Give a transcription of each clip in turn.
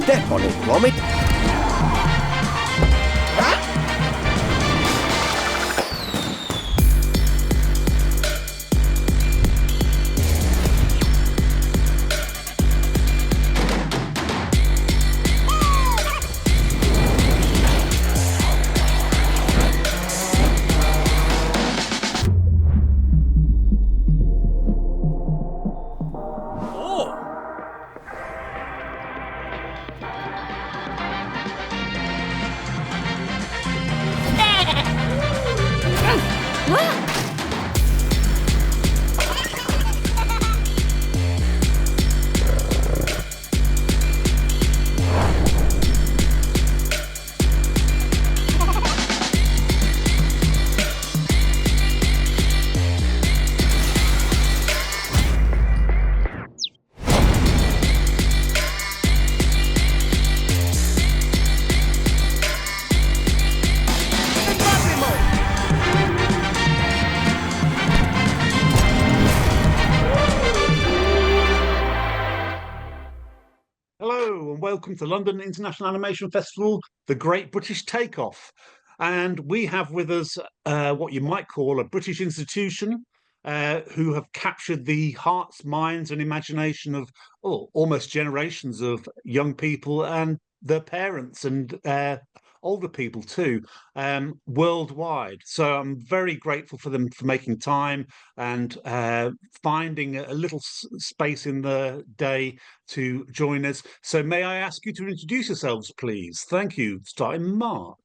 Step on it, Gromit. Welcome to London International Animation Festival, the Great British Takeoff. And we have with us what you might call a British institution who have captured the hearts, minds and imagination of almost generations of young people and their parents and older people too, worldwide. So I'm very grateful for them for making time and finding a little space in the day to join us. So may I ask you to introduce yourselves, please? Thank you. Starting Mark.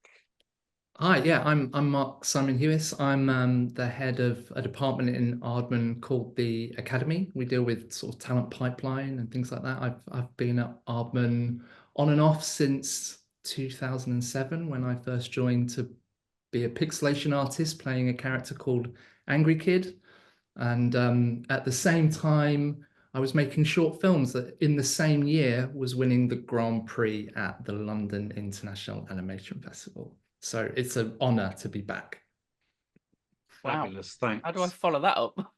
Hi, yeah, I'm Mark Simon Hewis. I'm the head of a department in Aardman called the Academy. We deal with sort of talent pipeline and things like that. I've been at Aardman on and off since 2007 when I first joined to be a pixelation artist playing a character called Angry Kid. And at the same time, I was making short films that in the same year was winning the Grand Prix at the London International Animation Festival. So it's an honour to be back. Fabulous, thanks. How do I follow that up?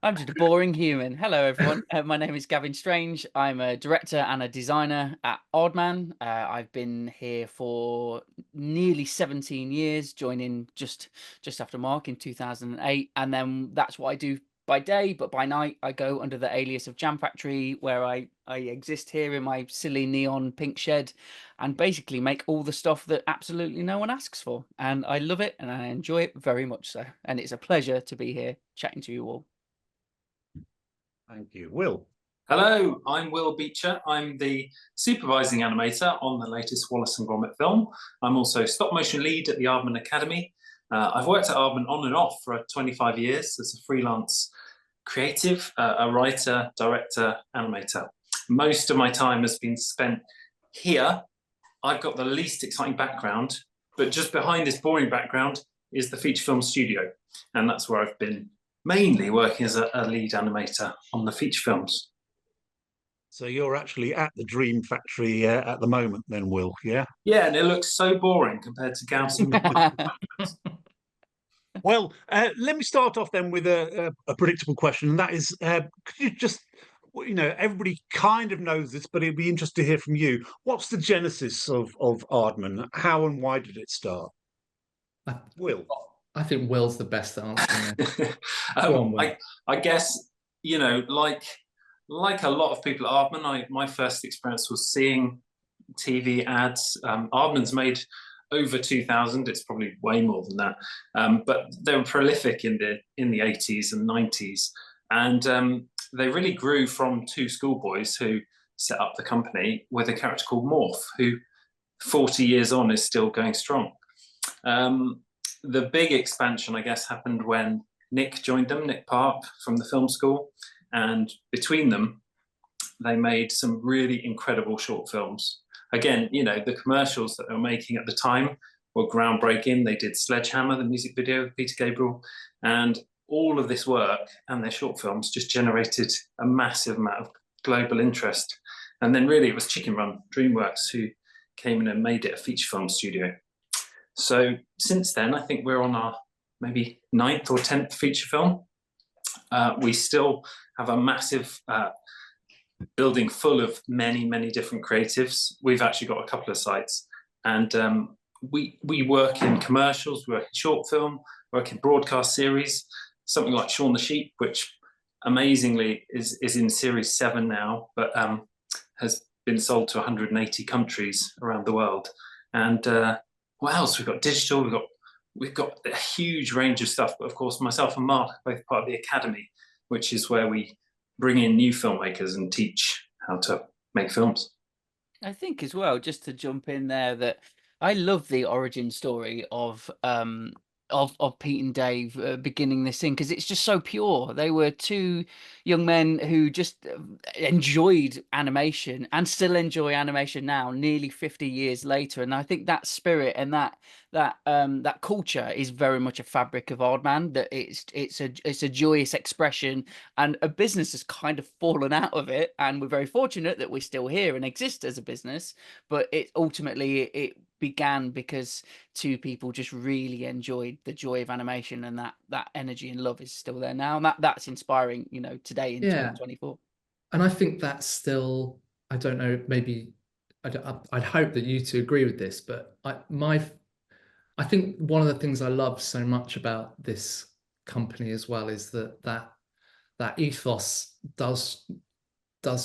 I'm just a boring human. Hello, everyone. My name is Gavin Strange. I'm a director and a designer at Aardman. I've been here for nearly 17 years, joining just after Mark in 2008. And then that's what I do by day, but by night I go under the alias of Jam Factory, where I exist here in my silly neon pink shed and basically make all the stuff that absolutely no one asks for. And I love it and I enjoy it very much so. And it's a pleasure to be here chatting to you all. Thank you. Will. Hello, I'm Will Becher. I'm the supervising animator on the latest Wallace and Gromit film. I'm also stop motion lead at the Aardman Academy. I've worked at Aardman on and off for 25 years as a freelance creative, a writer, director, animator. Most of my time has been spent here. I've got the least exciting background, but just behind this boring background is the feature film studio. And that's where I've been mainly working as a lead animator on the feature films. So you're actually at the Dream Factory at the moment then, Will, yeah? Yeah, and it looks so boring compared to Gauss. Well, let me start off then with a predictable question, and that is, could you just, everybody kind of knows this, but it'd be interesting to hear from you. What's the genesis of Aardman? How and why did it start? Will? I think Will's the best answer. I guess, like a lot of people at Aardman, my first experience was seeing TV ads. Aardman's made over 2,000. It's probably way more than that, but they were prolific in the 80s and 90s, and they really grew from two schoolboys who set up the company with a character called Morph, who 40 years on is still going strong. The big expansion, I guess, happened when Nick joined them, Nick Park from the film school, and between them they made some really incredible short films. Again, the commercials that they were making at the time were groundbreaking. They did Sledgehammer, the music video with Peter Gabriel, and all of this work and their short films just generated a massive amount of global interest. And then really it was Chicken Run, DreamWorks, who came in and made it a feature film studio. So since then, I think we're on our maybe 9th or 10th feature film. We still have a massive building full of many, many different creatives. We've actually got a couple of sites, and we work in commercials, we work in short film, work in broadcast series, something like Shaun the Sheep, which amazingly is in series 7 now, but has been sold to 180 countries around the world. And what else? We've got digital, we've got a huge range of stuff. But of course, myself and Mark are both part of the Academy, which is where we bring in new filmmakers and teach how to make films. I think as well, just to jump in there, that I love the origin story of Pete and Dave beginning this thing, because it's just so pure. They were two young men who just enjoyed animation and still enjoy animation now, nearly 50 years later. And I think that spirit and that culture is very much a fabric of Aardman. That it's a joyous expression, and a business has kind of fallen out of it. And we're very fortunate that we're still here and exist as a business. But it ultimately began because two people just really enjoyed the joy of animation, and that energy and love is still there now, and that's inspiring, you know, today in 2024. And I think that's still, I don't know, maybe I'd hope that you two agree with this, but I think one of the things I love so much about this company as well is that ethos does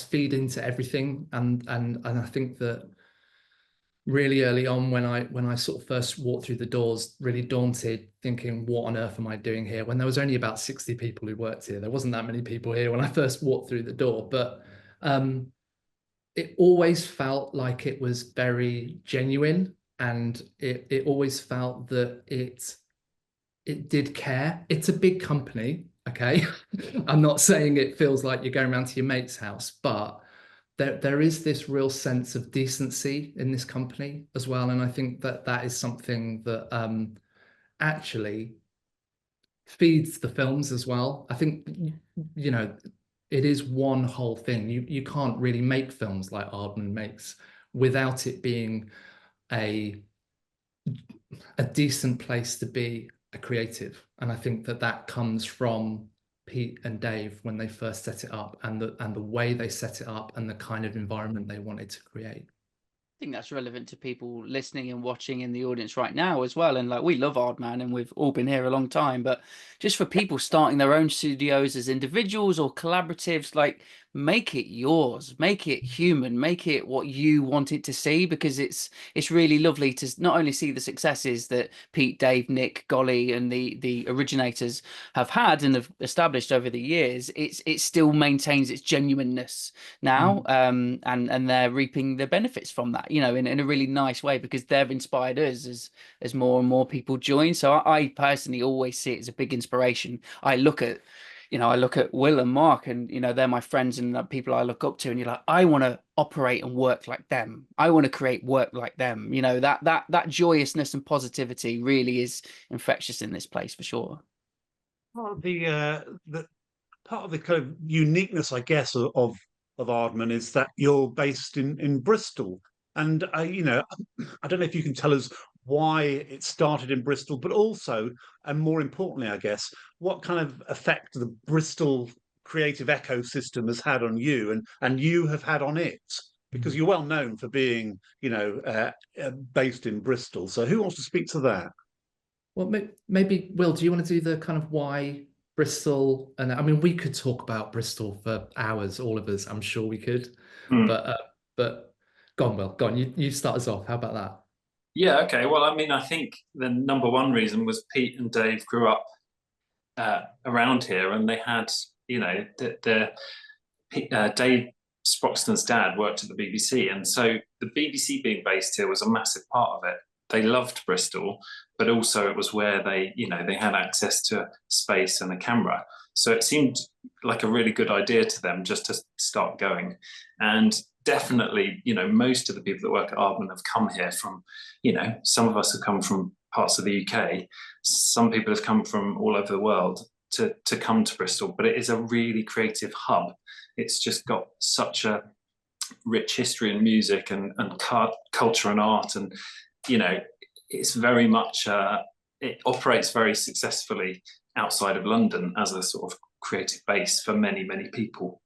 feed into everything, and I think that really early on, when I sort of first walked through the doors, really daunted, thinking, what on earth am I doing here? When there was only about 60 people who worked here. There wasn't that many people here when I first walked through the door, but it always felt like it was very genuine, and it always felt that it did care. It's a big company, okay? I'm not saying it feels like you're going around to your mate's house, but there is this real sense of decency in this company as well. And I think that is something that actually feeds the films as well. I think, you know, it is one whole thing. You can't really make films like Aardman makes without it being a decent place to be a creative. And I think that comes from Pete and Dave when they first set it up, and the way they set it up, and the kind of environment they wanted to create. I think that's relevant to people listening and watching in the audience right now as well. And like, we love Aardman and we've all been here a long time, but just for people starting their own studios as individuals or collaboratives, like, make it yours, make it human, make it what you want it to see, because it's really lovely to not only see the successes that Pete, Dave, Nick, Golly and the originators have had and have established over the years. It still maintains its genuineness now, and they're reaping the benefits from that, you know, in a really nice way, because they've inspired us as more and more people join. So I personally always see it as a big inspiration. I look at Will and Mark, and, you know, they're my friends and people I look up to, and you're like, I want to operate and work like them. I want to create work like them. You know, that joyousness and positivity really is infectious in this place for sure. Part of the kind of uniqueness, I guess, of Aardman is that you're based in Bristol, and you know, I don't know if you can tell us why it started in Bristol, but also, and more importantly, I guess, what kind of effect the Bristol creative ecosystem has had on you, and you have had on it, because you're well known for being, you know, based in Bristol. So who wants to speak to that? Well, maybe Will, do you want to do the kind of why Bristol? And I mean, we could talk about Bristol for hours, all of us. I'm sure we could. But go on, Will. Go on. You start us off. How about that? Yeah, okay. Well, I mean, I think the number one reason was Pete and Dave grew up around here, and they had, you know, Dave Sproxton's dad worked at the BBC, and so the BBC being based here was a massive part of it. They loved Bristol, but also it was where they, you know, they had access to space and a camera. So it seemed like a really good idea to them just to start going. And definitely, you know, most of the people that work at Aardman have come here from, you know, some of us have come from parts of the UK. Some people have come from all over the world to come to Bristol, but it is a really creative hub. It's just got such a rich history in music and culture and art, and, you know, it's very much, it operates very successfully outside of London as a sort of creative base for many, many people.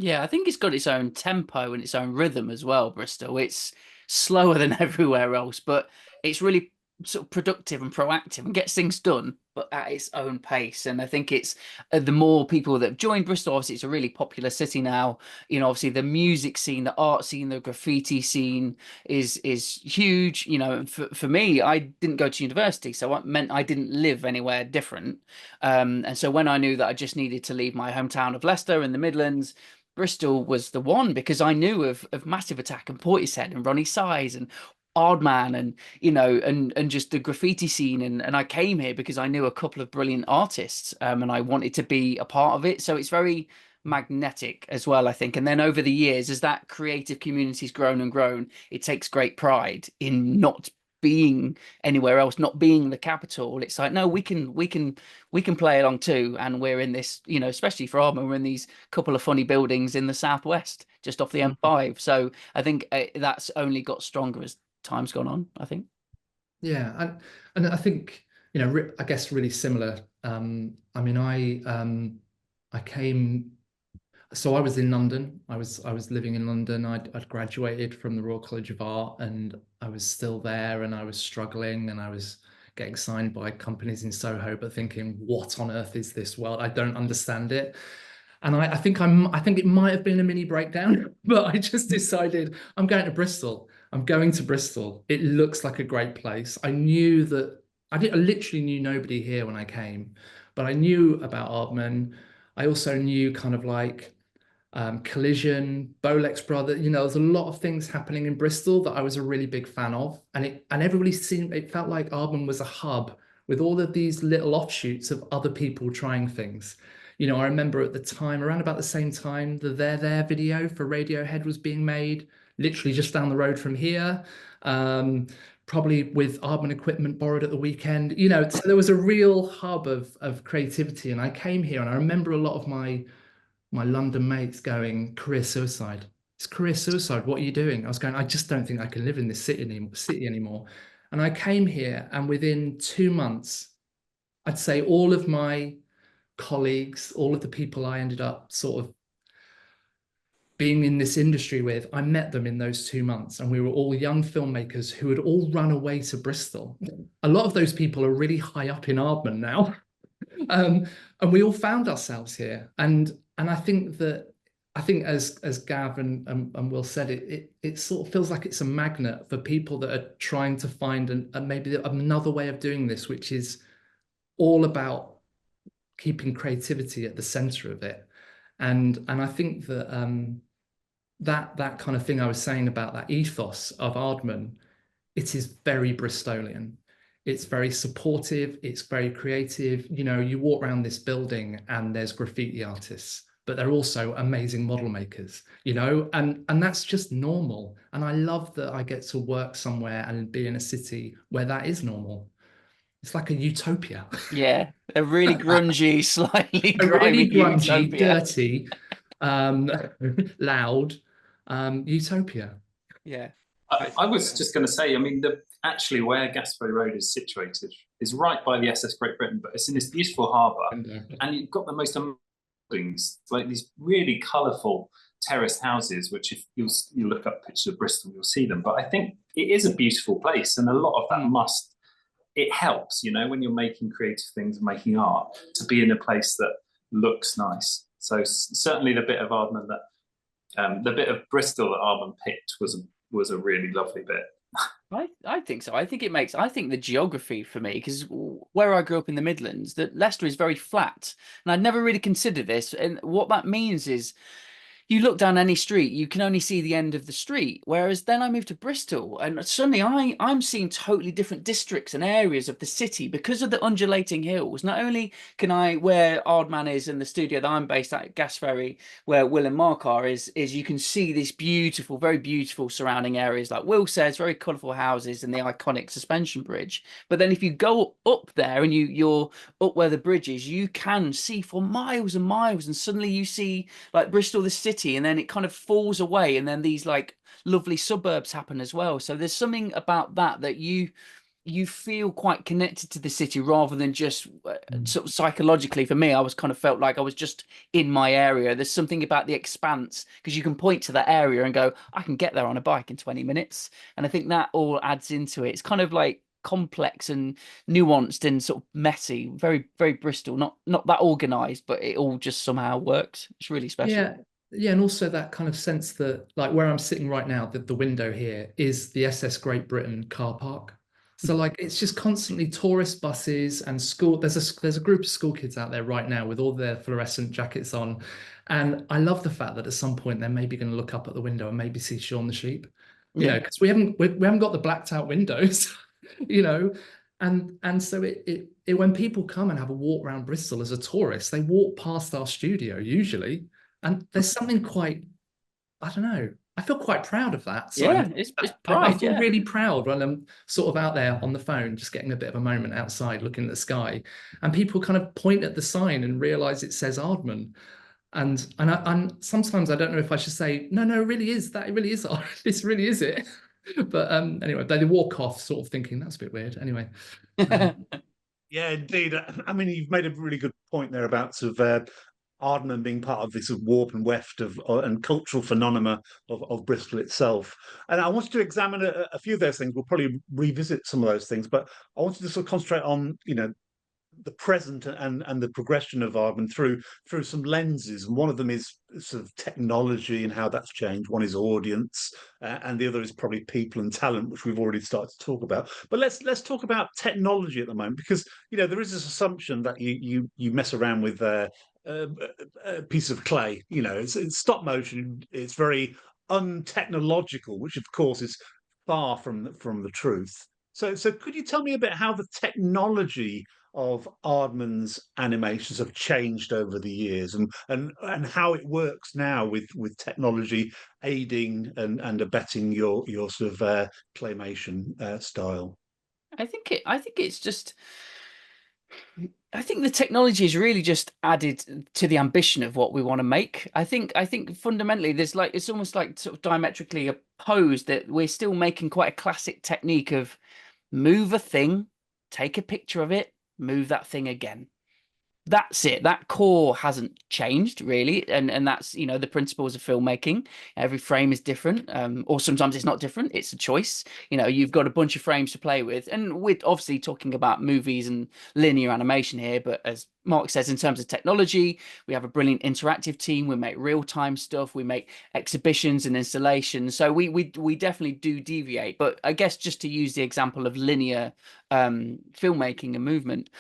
Yeah, I think it's got its own tempo and its own rhythm as well, Bristol. It's slower than everywhere else, but it's really sort of productive and proactive and gets things done, but at its own pace. And I think it's the more people that have joined Bristol, obviously it's a really popular city now. You know, obviously the music scene, the art scene, the graffiti scene is huge. You know, for me, I didn't go to university, so it meant I didn't live anywhere different. And so when I knew that I just needed to leave my hometown of Leicester in the Midlands, Bristol was the one, because I knew of Massive Attack and Portishead and Ronnie Size and Aardman, and you know, and just the graffiti scene, and I came here because I knew a couple of brilliant artists, and I wanted to be a part of it. So it's very magnetic as well, I think. And then over the years, as that creative community's grown and grown, it takes great pride in not being anywhere else, not being the capital. It's like, no, we can play along too, and we're in this, you know, especially for Aardman, we're in these couple of funny buildings in the southwest just off the M5. So I think that's only got stronger as time's gone on, I think. Yeah, and I think, you know, I guess really similar. I mean, I came, so I was in London. I was living in London. I'd graduated from the Royal College of Art, and I was still there, and I was struggling, and I was getting signed by companies in Soho, but thinking, what on earth is this world? I don't understand it. And I think it might have been a mini breakdown, but I just decided I'm going to Bristol. I'm going to Bristol. It looks like a great place. I knew that I literally knew nobody here when I came, but I knew about Aardman. I also knew kind of like Collision, Bolex Brother. You know, there's a lot of things happening in Bristol that I was a really big fan of, and everybody seemed, it felt like Aardman was a hub with all of these little offshoots of other people trying things. You know, I remember at the time, around about the same time, the There video for Radiohead was being made, literally just down the road from here, probably with Aardman equipment borrowed at the weekend. You know, so there was a real hub of creativity. And I came here, and I remember a lot of my London mates going, career suicide. It's career suicide. What are you doing? I was going, I just don't think I can live in this city anymore. And I came here, and within 2 months, I'd say all of my colleagues, all of the people I ended up sort of being in this industry with, I met them in those 2 months, and we were all young filmmakers who had all run away to Bristol. A lot of those people are really high up in Aardman now. And we all found ourselves here. And I think as Gav and Will said, it sort of feels like it's a magnet for people that are trying to find maybe another way of doing this, which is all about keeping creativity at the center of it. And I think that that kind of thing I was saying about that ethos of Aardman, it is very Bristolian. It's very supportive. It's very creative. You know, you walk around this building and there's graffiti artists, but they're also amazing model makers, you know, and that's just normal. And I love that I get to work somewhere and be in a city where that is normal. It's like a utopia. Yeah, a really grungy, slightly A grimy really grungy, utopia. dirty, loud utopia. Yeah. I was just going to say, I mean, actually where Gasperry Road is situated is right by the SS Great Britain, but it's in this beautiful harbour, and you've got the most amazing buildings, like these really colourful terraced houses, which if you look up pictures of Bristol, you'll see them. But I think it is a beautiful place, and a lot of that it helps, you know, when you're making creative things and making art, to be in a place that looks nice. So certainly the bit of Aardman the bit of Bristol that Aardman picked was a really lovely bit. I think so. I think the geography for me, because where I grew up in the Midlands, that Leicester is very flat, and I'd never really considered this. And what that means is, you look down any street, you can only see the end of the street. Whereas then I moved to Bristol, and suddenly I'm seeing totally different districts and areas of the city because of the undulating hills. Not only can where Aardman is and the studio that I'm based at Gasferry, where Will and Mark are, is you can see this beautiful, very beautiful surrounding areas, like Will says, very colourful houses and the iconic suspension bridge. But then if you go up there and you're up where the bridge is, you can see for miles and miles, and suddenly you see like Bristol, the city, and then it kind of falls away, and then these like lovely suburbs happen as well. So there's something about that you you feel quite connected to the city rather than just sort of psychologically. For me, I was kind of felt like I was just in my area. There's something about the expanse, because you can point to that area and go, I can get there on a bike in 20 minutes. And I think that all adds into it. It's kind of like complex and nuanced and sort of messy, very, very Bristol, not that organized, but it all just somehow works. It's really special. Yeah, and also that kind of sense that, like where I'm sitting right now, the window here is the SS Great Britain car park. So like it's just constantly tourist buses and school. There's a group of school kids out there right now with all their fluorescent jackets on, and I love the fact that at some point they're maybe going to look up at the window and maybe see Shaun the Sheep, you know, because we haven't got the blacked out windows, you know, and so it when people come and have a walk around Bristol as a tourist, they walk past our studio usually, and there's something quite, I don't know. I feel quite proud of that. So It's pride. I feel really proud when I'm sort of out there on the phone, just getting a bit of a moment outside, looking at the sky, and people kind of point at the sign and realize it says Aardman. And sometimes I don't know if I should say, no, it really is that. It really is. This really is it. But anyway, they walk off sort of thinking that's a bit weird. Anyway. Yeah, indeed. I mean, you've made a really good point there about sort of Aardman being part of this sort of warp and weft of and cultural phenomena of Bristol itself. And I wanted to examine a few of those things. We'll probably revisit some of those things, but I wanted to sort of concentrate on, you know, the present and the progression of Aardman through some lenses. And one of them is sort of technology and how that's changed. One is audience, and the other is probably people and talent, which we've already started to talk about. But let's talk about technology at the moment, because you know there is this assumption that you mess around with a piece of clay. You know, it's stop motion. It's very untechnological, which of course is far from the truth. So could you tell me a bit how the technology of Aardman's animations have changed over the years, and how it works now with technology aiding and abetting your sort of claymation style? I think it's just, I think the technology is really just added to the ambition of what we want to make. I think fundamentally there's like, it's almost like sort of diametrically opposed, that we're still making quite a classic technique of move a thing, take a picture of it, move that thing again. That's it. That core hasn't changed really, and that's, you know, the principles of filmmaking. Every frame is different, or sometimes it's not different. It's a choice. You know, you've got a bunch of frames to play with, and we're obviously talking about movies and linear animation here. But as Mark says, in terms of technology, we have a brilliant interactive team. We make real-time stuff. We make exhibitions and installations. So we definitely do deviate. But I guess just to use the example of linear filmmaking and movement.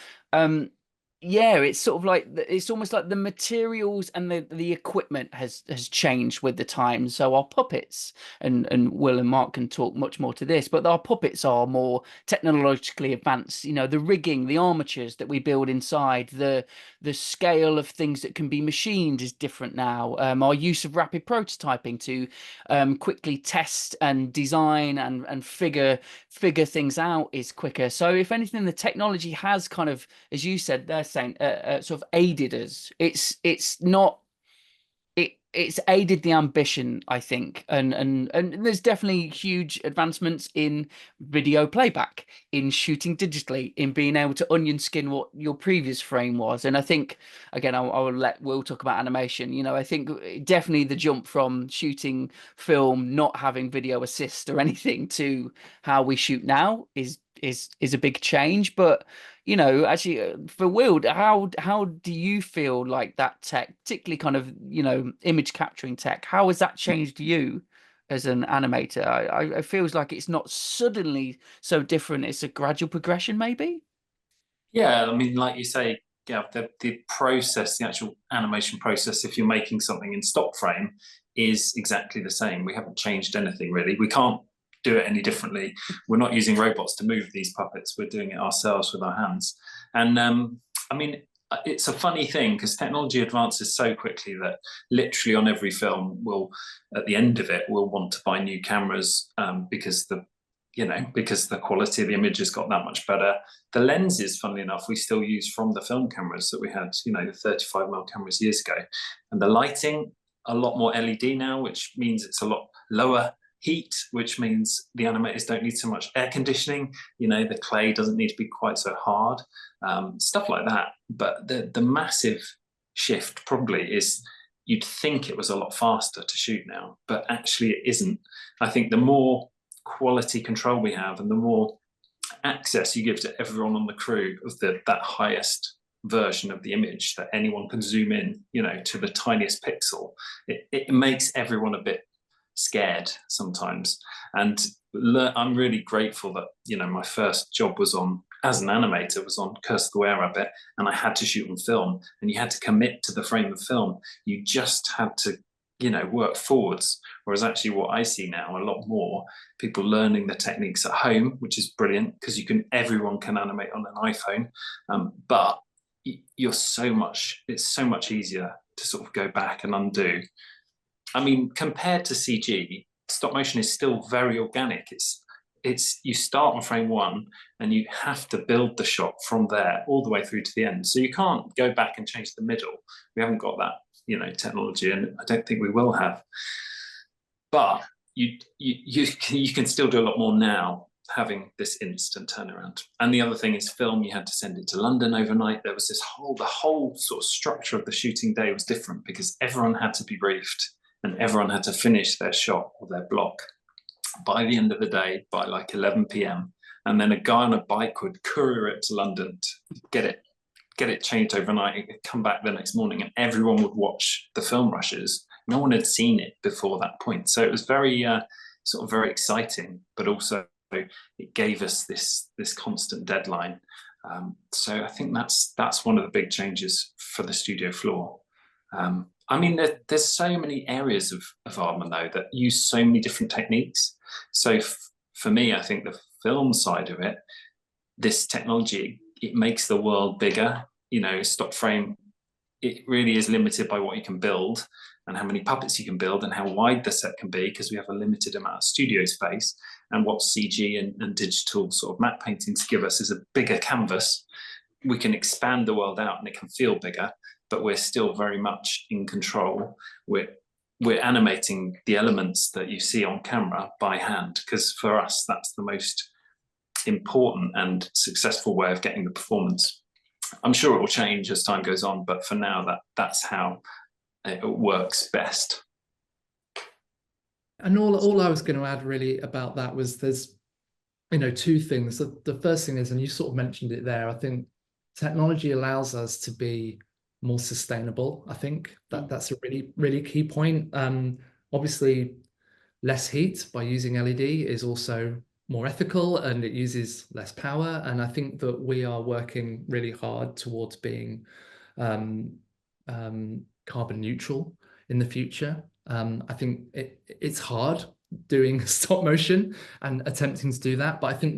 Yeah, it's sort of like it's almost like the materials and the equipment has changed with the times. So our puppets, and Will and Mark can talk much more to this, but our puppets are more technologically advanced. You know, the rigging, the armatures that we build inside, the scale of things that can be machined is different now. Our use of rapid prototyping to quickly test and design and figure things out is quicker. So if anything, the technology has kind of, as you said, they're saying sort of aided us. It's aided the ambition, I think, and there's definitely huge advancements in video playback, in shooting digitally, in being able to onion skin what your previous frame was. And I think, again, I will let Will talk about animation. You know, I think definitely the jump from shooting film, not having video assist or anything, to how we shoot now is a big change. But you know, actually, for Will, how do you feel like that tech, particularly kind of, you know, image capturing tech, how has that changed you as an animator? I feels like it's not suddenly so different. It's a gradual progression, maybe. Yeah, I mean, like you say, yeah, the process, the actual animation process, if you're making something in stop frame, is exactly the same. We haven't changed anything really. We can't do it any differently. We're not using robots to move these puppets. We're doing it ourselves with our hands. And I mean, it's a funny thing because technology advances so quickly that literally on every film we'll, at the end of it, we'll want to buy new cameras because the quality of the image has got that much better. The lenses, funnily enough, we still use from the film cameras that we had, you know, the 35mm cameras years ago. And the lighting, a lot more LED now, which means it's a lot lower heat, which means the animators don't need so much air conditioning. You know, the clay doesn't need to be quite so hard, stuff like that. But the massive shift probably is, you'd think it was a lot faster to shoot now, but actually it isn't. I think the more quality control we have and the more access you give to everyone on the crew of that highest version of the image that anyone can zoom in, you know, to the tiniest pixel, it makes everyone a bit scared sometimes. And I'm really grateful that, you know, my first job was on, as an animator, was on Curse of the Were-Rabbit, and I had to shoot on film, and you had to commit to the frame of film. You just had to, you know, work forwards. Whereas actually what I see now, a lot more people learning the techniques at home, which is brilliant, because everyone can animate on an iPhone, but it's so much easier to sort of go back and undo. I mean, compared to CG, stop motion is still very organic. It's you start on frame one and you have to build the shot from there all the way through to the end. So you can't go back and change the middle. We haven't got that, you know, technology, and I don't think we will have. But you can still do a lot more now, having this instant turnaround. And the other thing is film, you had to send it to London overnight. There was the whole sort of structure of the shooting day was different, because everyone had to be briefed and everyone had to finish their shot or their block by the end of the day, by like 11 p.m. And then a guy on a bike would courier it to London to get it changed overnight, and come back the next morning, and everyone would watch the film rushes. No one had seen it before that point. So it was very sort of very exciting, but also it gave us this constant deadline. So I think that's one of the big changes for the studio floor. I mean, there's so many areas of Aardman, though, that use so many different techniques. So for me, I think the film side of it, this technology, it makes the world bigger. You know, stop frame, it really is limited by what you can build and how many puppets you can build and how wide the set can be, because we have a limited amount of studio space. And what CG and digital sort of matte paintings give us is a bigger canvas. We can expand the world out and it can feel bigger, but we're still very much in control. We're animating the elements that you see on camera by hand, because for us, that's the most important and successful way of getting the performance. I'm sure it will change as time goes on, but for now, that's how it works best. And all I was going to add really about that was there's, you know, two things. The first thing is, and you sort of mentioned it there, I think technology allows us to be more sustainable. I think that's a really, really key point. Obviously, less heat by using LED is also more ethical, and it uses less power. And I think that we are working really hard towards being carbon neutral in the future. I think it's hard doing stop motion and attempting to do that, but I think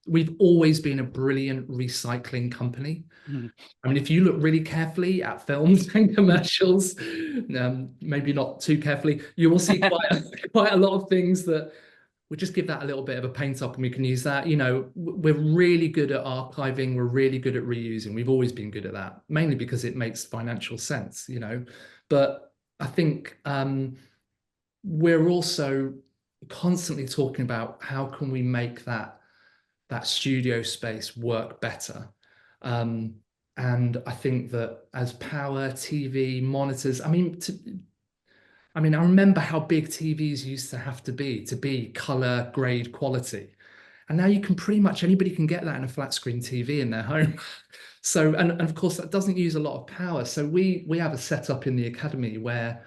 we've always been a brilliant recycling company. I mean, if you look really carefully at films and commercials, maybe not too carefully, you will see quite a lot of things that we just give that a little bit of a paint up, and we can use that. You know, we're really good at archiving. We're really good at reusing. We've always been good at that, mainly because it makes financial sense, you know. But I think we're also constantly talking about how can we make that studio space work better. And I think that as power, TV, monitors, I mean, I remember how big TVs used to have to be color grade quality. And now you can pretty much, anybody can get that in a flat screen TV in their home. So, and of course that doesn't use a lot of power. So we have a setup in the academy where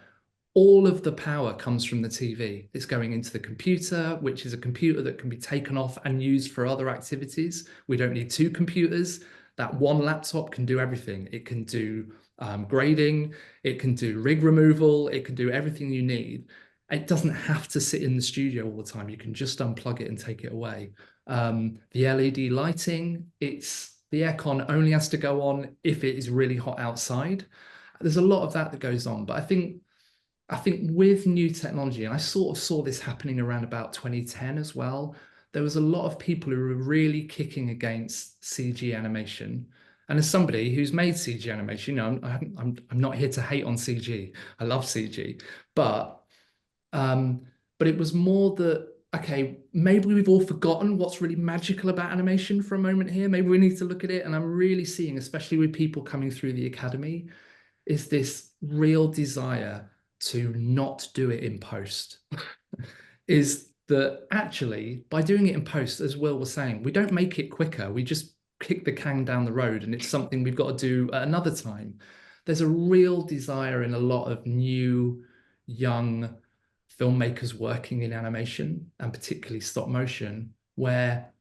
all of the power comes from the TV. It's going into the computer, which is a computer that can be taken off and used for other activities. We don't need two computers. That one laptop can do everything. It can do grading, it can do rig removal, it can do everything you need. It doesn't have to sit in the studio all the time. You can just unplug it and take it away. The LED lighting, the aircon only has to go on if it is really hot outside. There's a lot of that goes on, but I think with new technology, and I sort of saw this happening around about 2010 as well, there was a lot of people who were really kicking against CG animation. And as somebody who's made CG animation, you know, I'm not here to hate on CG. I love CG, but but it was more that, okay, maybe we've all forgotten what's really magical about animation for a moment here. Maybe we need to look at it. And I'm really seeing, especially with people coming through the academy, is this real desire to not do it in post. Is that actually, by doing it in post, as Will was saying, we don't make it quicker. We just kick the can down the road, and it's something we've got to do at another time. There's a real desire in a lot of new, young filmmakers working in animation, and particularly stop motion, where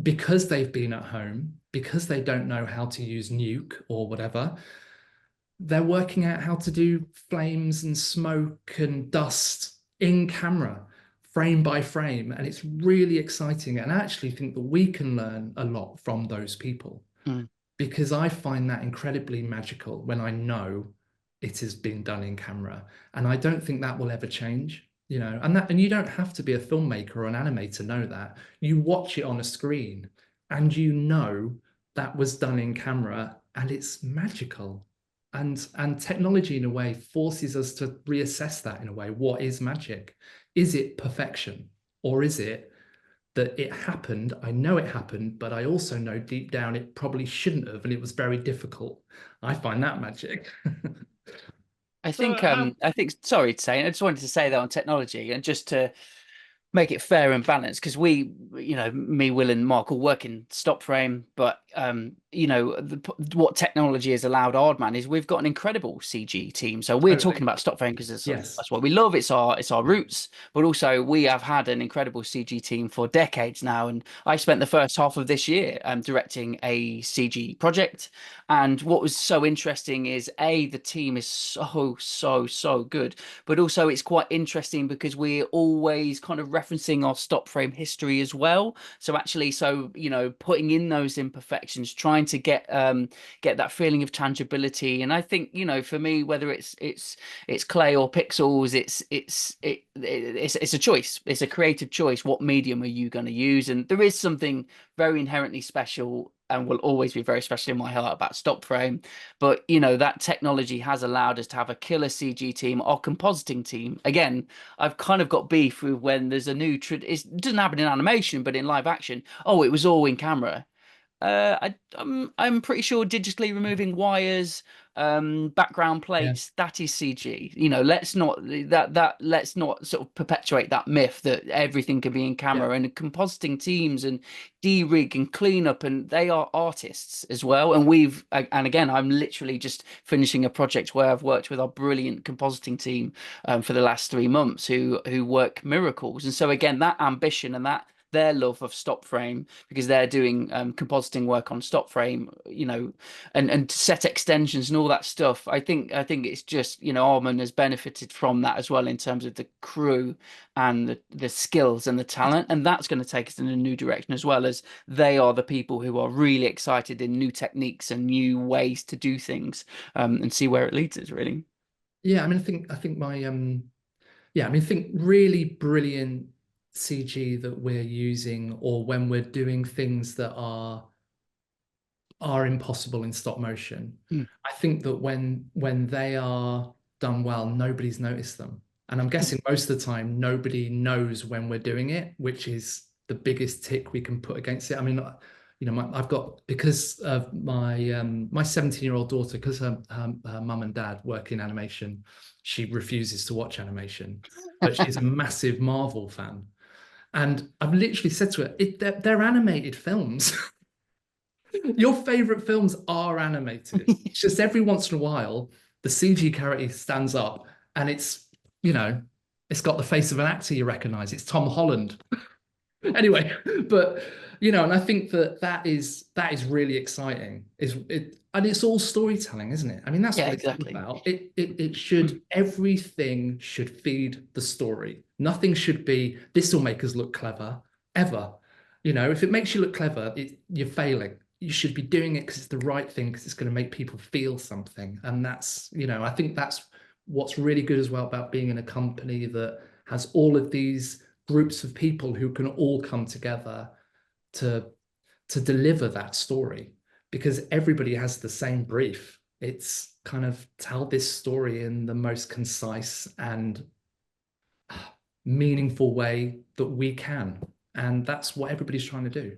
because they've been at home, because they don't know how to use Nuke or whatever, they're working out how to do flames and smoke and dust in camera, frame by frame. And it's really exciting. And I actually think that we can learn a lot from those people, because I find that incredibly magical when I know it has been done in camera. And I don't think that will ever change, you know, and you don't have to be a filmmaker or an animator to know that. You watch it on a screen and you know that was done in camera, and it's magical. And technology in a way forces us to reassess that in a way. What is magic? Is it perfection? Or is it that it happened, I know it happened, but I also know deep down it probably shouldn't have, and it was very difficult. I find that magic. I think, sorry to say, I just wanted to say that on technology, and just to make it fair and balanced, because we, you know, me, Will and Mark all work in stop frame, but you know, what technology has allowed Aardman is we've got an incredible CG team. So we're talking about stop frame because that's what we love. It's our roots, but also we have had an incredible CG team for decades now. And I spent the first half of this year directing a CG project. And what was so interesting is the team is so good, but also it's quite interesting because we're always kind of referencing our stop frame history as well. So actually, you know, putting in those imperfections, trying to get that feeling of tangibility. And I think, you know, for me, whether it's clay or pixels, it's a choice. It's a creative choice. What medium are you going to use? And there is something very inherently special, and will always be very special in my heart, about stop frame. But you know, that technology has allowed us to have a killer CG team. Our compositing team, again, I've kind of got beef with when there's a new it doesn't happen in animation, but in live action, oh, it was all in camera. I'm pretty sure digitally removing wires, background plates, that is CG. You know, let's not sort of perpetuate that myth that everything can be in camera. And compositing teams and de-rig and cleanup, and they are artists as well. And again, I'm literally just finishing a project where I've worked with our brilliant compositing team for the last 3 months who work miracles. And so again, that ambition and their love of stop frame, because they're doing compositing work on stop frame, you know, and set extensions and all that stuff. I think it's just, you know, Aardman has benefited from that as well in terms of the crew and the skills and the talent, and that's going to take us in a new direction, as well as they are the people who are really excited in new techniques and new ways to do things, and see where it leads us, really. Yeah, I mean, I think my I think really brilliant CG that we're using, or when we're doing things that are impossible in stop motion, I think that when they are done well, nobody's noticed them. And I'm guessing most of the time nobody knows when we're doing it, which is the biggest tick we can put against it. I mean, you know, I've got, because of my 17-year-old daughter, because her mum and dad work in animation, she refuses to watch animation, but she's a massive Marvel fan. And I've literally said to her, they're animated films. Your favorite films are animated. It's just every once in a while, the CG character stands up and it's, you know, it's got the face of an actor you recognize. It's Tom Holland. Anyway, but, you know, and I think that is really exciting. And it's all storytelling, isn't it? I mean, that's what it's all about. It should, everything should feed the story. Nothing should be, this will make us look clever, ever. You know, if it makes you look clever, you're failing. You should be doing it because it's the right thing, because it's going to make people feel something. And that's, you know, I think that's what's really good as well about being in a company that has all of these groups of people who can all come together to deliver that story, because everybody has the same brief. It's kind of tell this story in the most concise and meaningful way that we can. And that's what everybody's trying to do.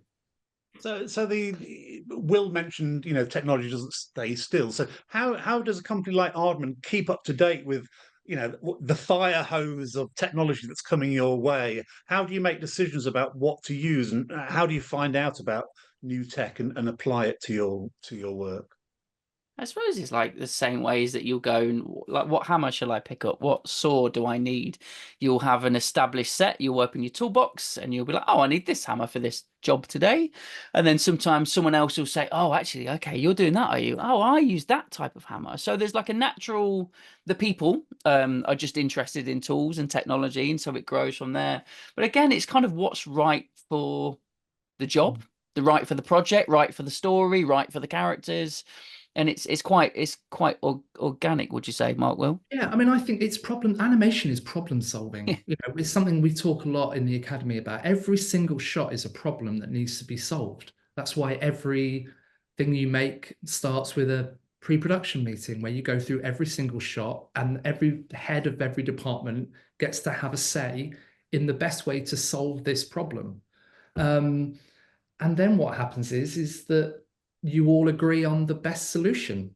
So the Will mentioned, technology doesn't stay still. So how does a company like Aardman keep up to date with, the fire hose of technology that's coming your way? How do you make decisions about what to use, and how do you find out about new tech and apply it to your work? I suppose it's like the same ways that you'll go and like, what hammer shall I pick up? What saw do I need? You'll have an established set. You'll open your toolbox and you'll be like, oh, I need this hammer for this job today. And then sometimes someone else will say, oh, actually, okay, you're doing that, are you? Oh, I use that type of hammer. So there's like a natural, the people are just interested in tools and technology. And so it grows from there. But again, it's kind of what's right for the job, right for the project, right for the story, right for the characters. And it's quite organic, would you say, Mark? Will? Yeah, I mean, I think animation is problem solving. Yeah. It's something we talk a lot in the Academy about. Every single shot is a problem that needs to be solved. That's why every thing you make starts with a pre-production meeting where you go through every single shot, and every head of every department gets to have a say in the best way to solve this problem. And then what happens is that you all agree on the best solution.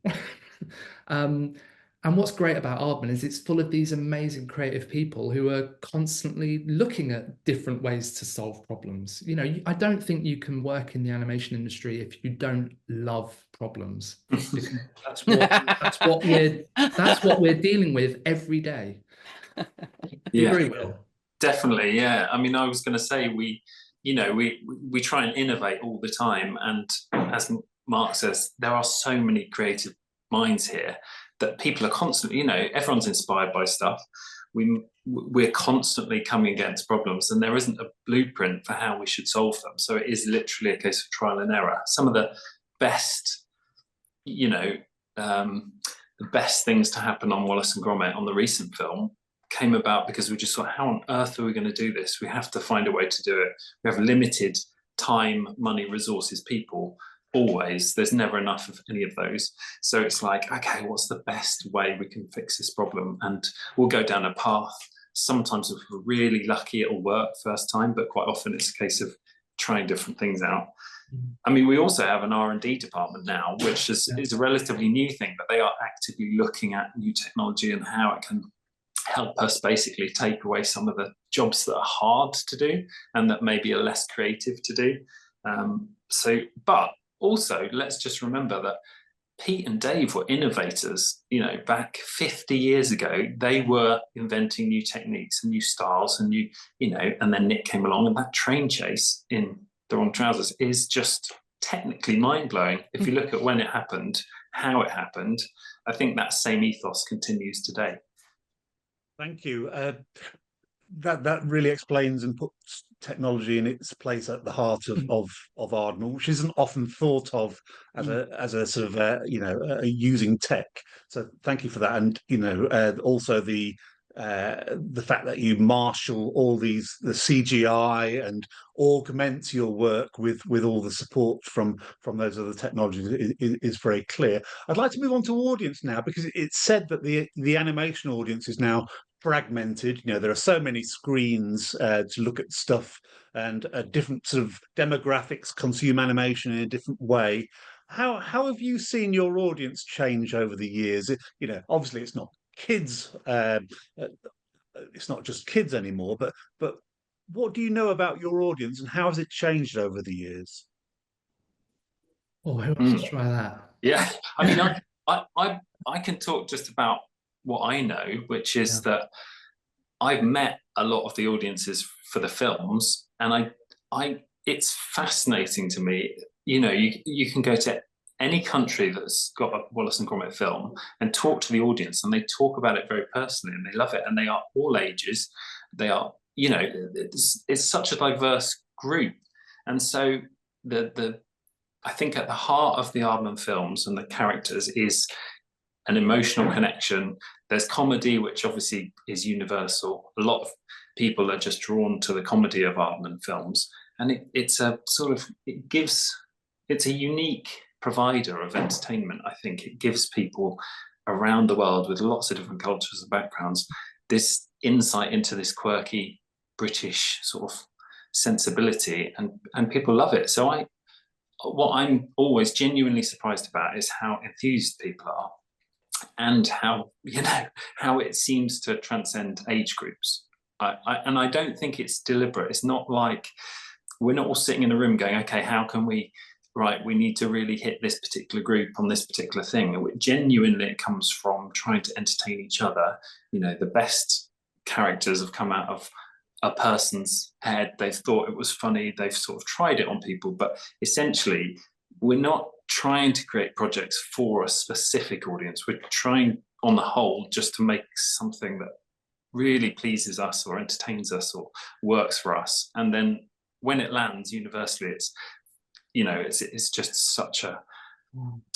And what's great about Aardman is it's full of these amazing creative people who are constantly looking at different ways to solve problems. I don't think you can work in the animation industry if you don't love problems. That's what we're dealing with every day. Yeah, Very well. Definitely. Yeah. I mean, I was going to say we try and innovate all the time, and as Mark says, there are so many creative minds here that people are constantly, everyone's inspired by stuff. We're constantly coming against problems, and there isn't a blueprint for how we should solve them. So it is literally a case of trial and error. Some of the best, the best things to happen on Wallace and Gromit on the recent film came about because we just thought, how on earth are we going to do this? We have to find a way to do it. We have limited time, money, resources, people. Always, there's never enough of any of those. So it's like, okay, what's the best way we can fix this problem? And we'll go down a path. Sometimes if we're really lucky, it'll work first time, but quite often it's a case of trying different things out. I mean, we also have an R&D department now, which is a relatively new thing, but they are actively looking at new technology and how it can help us basically take away some of the jobs that are hard to do and that maybe are less creative to do. But also, let's just remember that Pete and Dave were innovators. Back 50 years ago, they were inventing new techniques and new styles and and then Nick came along, and that train chase in The Wrong Trousers is just technically mind-blowing. If you look at when it happened, how it happened, I think that same ethos continues today. Thank you. That really explains and puts technology in its place at the heart of Aardman, which isn't often thought of as a sort of using tech. So thank you for that, and also the fact that you marshal all the CGI and augment your work with all the support from those other technologies is very clear. I'd like to move on to audience now, because it's said that the animation audience is now fragmented. There are so many screens to look at stuff, and different sort of demographics consume animation in a different way. How have you seen your audience change over the years? Obviously it's not kids. It's not just kids anymore. But what do you know about your audience, and how has it changed over the years? Oh, who wants to try that? Yeah, I mean, I can talk just about what I know, which is that I've met a lot of the audiences for the films, and it's fascinating to me. You can go to any country that's got a Wallace and Gromit film and talk to the audience, and they talk about it very personally, and they love it, and they are all ages. They are, it's such a diverse group, and so I think at the heart of the Aardman films and the characters is an emotional connection. There's comedy, which obviously is universal. A lot of people are just drawn to the comedy of Aardman films, and it's a unique provider of entertainment. I think it gives people around the world with lots of different cultures and backgrounds this insight into this quirky British sort of sensibility, and people love it. So what I'm always genuinely surprised about is how enthused people are, and how, you know, how it seems to transcend age groups. And I don't think it's deliberate. It's not like we're not all sitting in a room going, okay, how can we, right, we need to really hit this particular group on this particular thing. Genuinely, it comes from trying to entertain each other. You know, the best characters have come out of a person's head. They've thought it was funny. They've sort of tried it on people, but essentially, we're not trying to create projects for a specific audience. We're trying, on the whole, just to make something that really pleases us or entertains us or works for us. And then when it lands universally, it's, you know, it's just such a,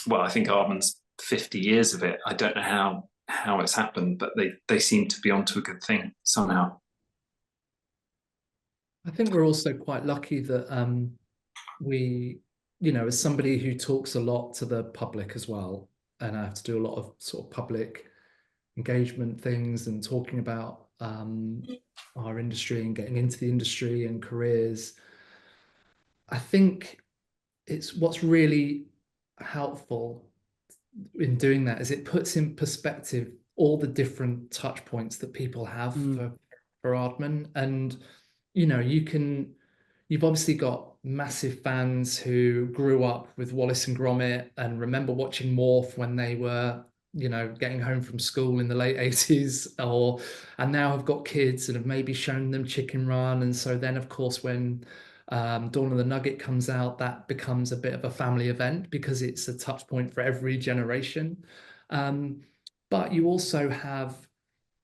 well, I think Aardman's 50 years of it. I don't know how it's happened, but they seem to be onto a good thing somehow. I think we're also quite lucky that we, you know, as somebody who talks a lot to the public as well, and I have to do a lot of sort of public engagement things and talking about our industry and getting into the industry and careers. I think it's what's really helpful in doing that is it puts in perspective all the different touch points that people have for Aardman. And, you know, you've obviously got massive fans who grew up with Wallace and Gromit and remember watching Morph when they were, you know, getting home from school in the late 80s, and now have got kids and have maybe shown them Chicken Run. And so then, of course, when Dawn of the Nugget comes out, that becomes a bit of a family event because it's a touch point for every generation. But you also have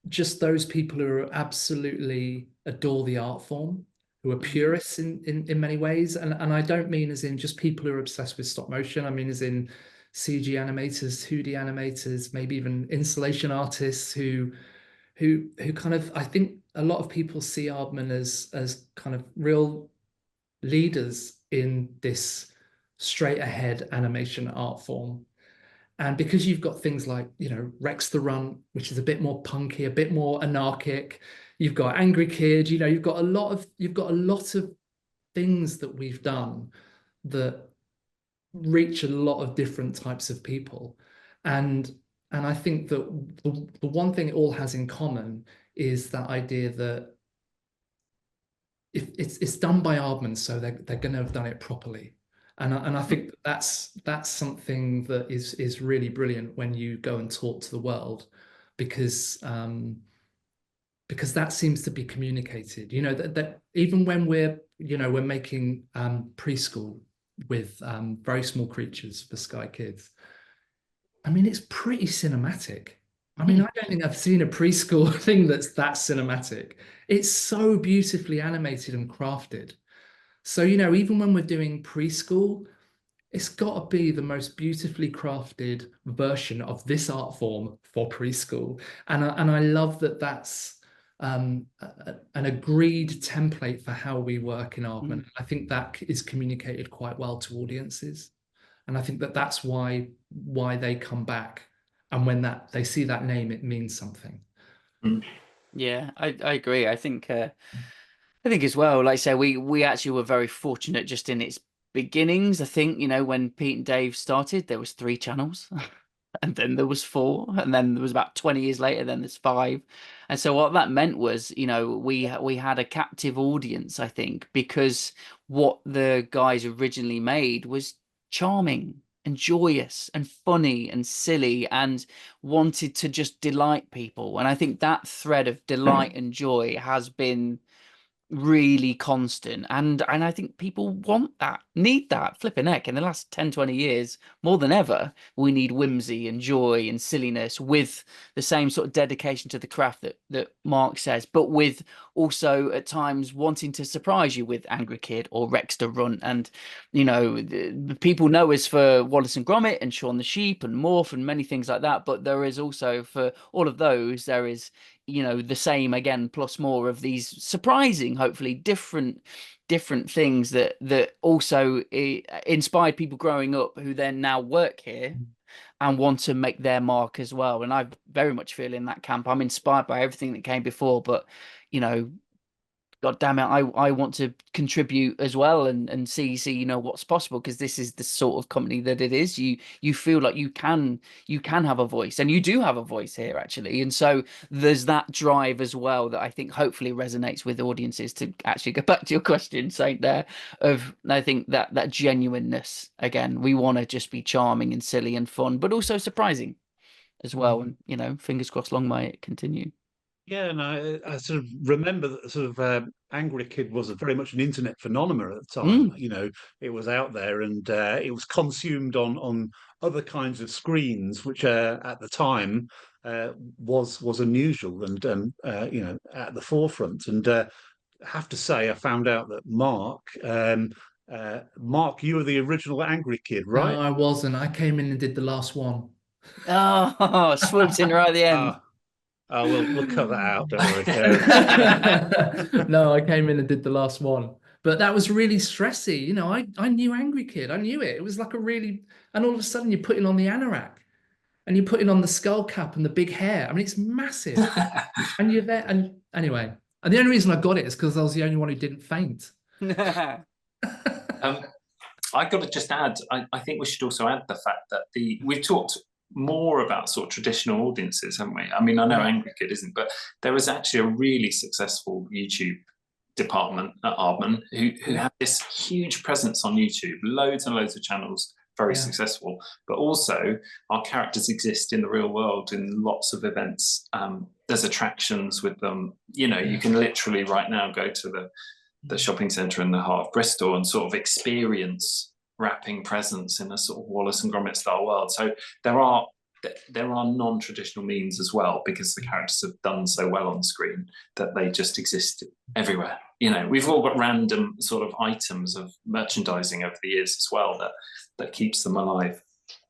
just those people who absolutely adore the art form, who are purists in many ways. And I don't mean as in just people who are obsessed with stop motion. I mean as in CG animators, 2D animators, maybe even installation artists who kind of, I think a lot of people see Aardman as kind of real leaders in this straight ahead animation art form. And because you've got things like, you know, Rex the Runt, which is a bit more punky, a bit more anarchic. You've got Angry Kid, you know, you've got a lot of things that we've done that reach a lot of different types of people. And I think that the one thing it all has in common is that idea that if it's done by Aardman, so they're going to have done it properly. And I think that's something that is really brilliant when you go and talk to the world, because that seems to be communicated. You know, that even when we're making preschool with very small creatures for Sky Kids, I mean, it's pretty cinematic. I mean, I don't think I've seen a preschool thing that's that cinematic. It's so beautifully animated and crafted. So, you know, even when we're doing preschool, it's got to be the most beautifully crafted version of this art form for preschool. And I love that that's an agreed template for how we work in Aardman. I think that is communicated quite well to audiences. And I think that that's why they come back. And when they see that name, it means something. Yeah, I agree. I think as well, like I say, we actually were very fortunate just in its beginnings. I think, you know, when Pete and Dave started, there was 3 channels. And then there was 4, and then there was about 20 years later, then there's 5. And so what that meant was, you know, we had a captive audience, I think, because what the guys originally made was charming and joyous and funny and silly and wanted to just delight people. And I think that thread of delight and joy has been really constant, and I think people want that, need that. Flipping heck, in the last 10-20 years, more than ever, we need whimsy and joy and silliness with the same sort of dedication to the craft that Mark says, but with also at times wanting to surprise you with Angry Kid or Rex the Runt. And, you know, the people know us for Wallace and Gromit and Shaun the Sheep and Morph and many things like that, but there is also, for all of those, there is, you know, the same again plus more of these surprising, hopefully different things that also inspired people growing up who then now work here and want to make their mark as well. And I very much feel in that camp. I'm inspired by everything that came before, but, you know, God damn it, I want to contribute as well and see what's possible, because this is the sort of company that it is. You feel like you can have a voice, and you do have a voice here actually. And so there's that drive as well that I think hopefully resonates with audiences, to actually go back to your question, Saint, there, of I think that genuineness again. We want to just be charming and silly and fun, but also surprising as well. And fingers crossed, long may it continue. Yeah, and I sort of remember that sort of Angry Kid was very much an internet phenomenon at the time. It was out there, and it was consumed on other kinds of screens, which at the time was unusual and at the forefront. And I have to say, I found out that Mark, you were the original Angry Kid, right? No, I wasn't. I came in and did the last one. Oh, swooped in right at the end. Oh, we'll cut that out, don't worry. No, I came in and did the last one. But that was really stressy. I knew Angry Kid. I knew it. It was like and all of a sudden you're putting on the anorak and you're putting on the skull cap and the big hair. I mean, it's massive. And you're there. And anyway, and the only reason I got it is because I was the only one who didn't faint. I got to just add, I think we should also add the fact that we've talked more about sort of traditional audiences, haven't we? I mean, I know Angry Kid isn't, but there was actually a really successful YouTube department at Aardman who had this huge presence on YouTube, loads and loads of channels, very successful. But also our characters exist in the real world in lots of events. There's attractions with them. You can literally right now go to the shopping centre in the heart of Bristol and sort of experience wrapping presents in a sort of Wallace and Gromit style world. So there are non-traditional means as well, because the characters have done so well on screen that they just exist everywhere. We've all got random sort of items of merchandising over the years as well that keeps them alive.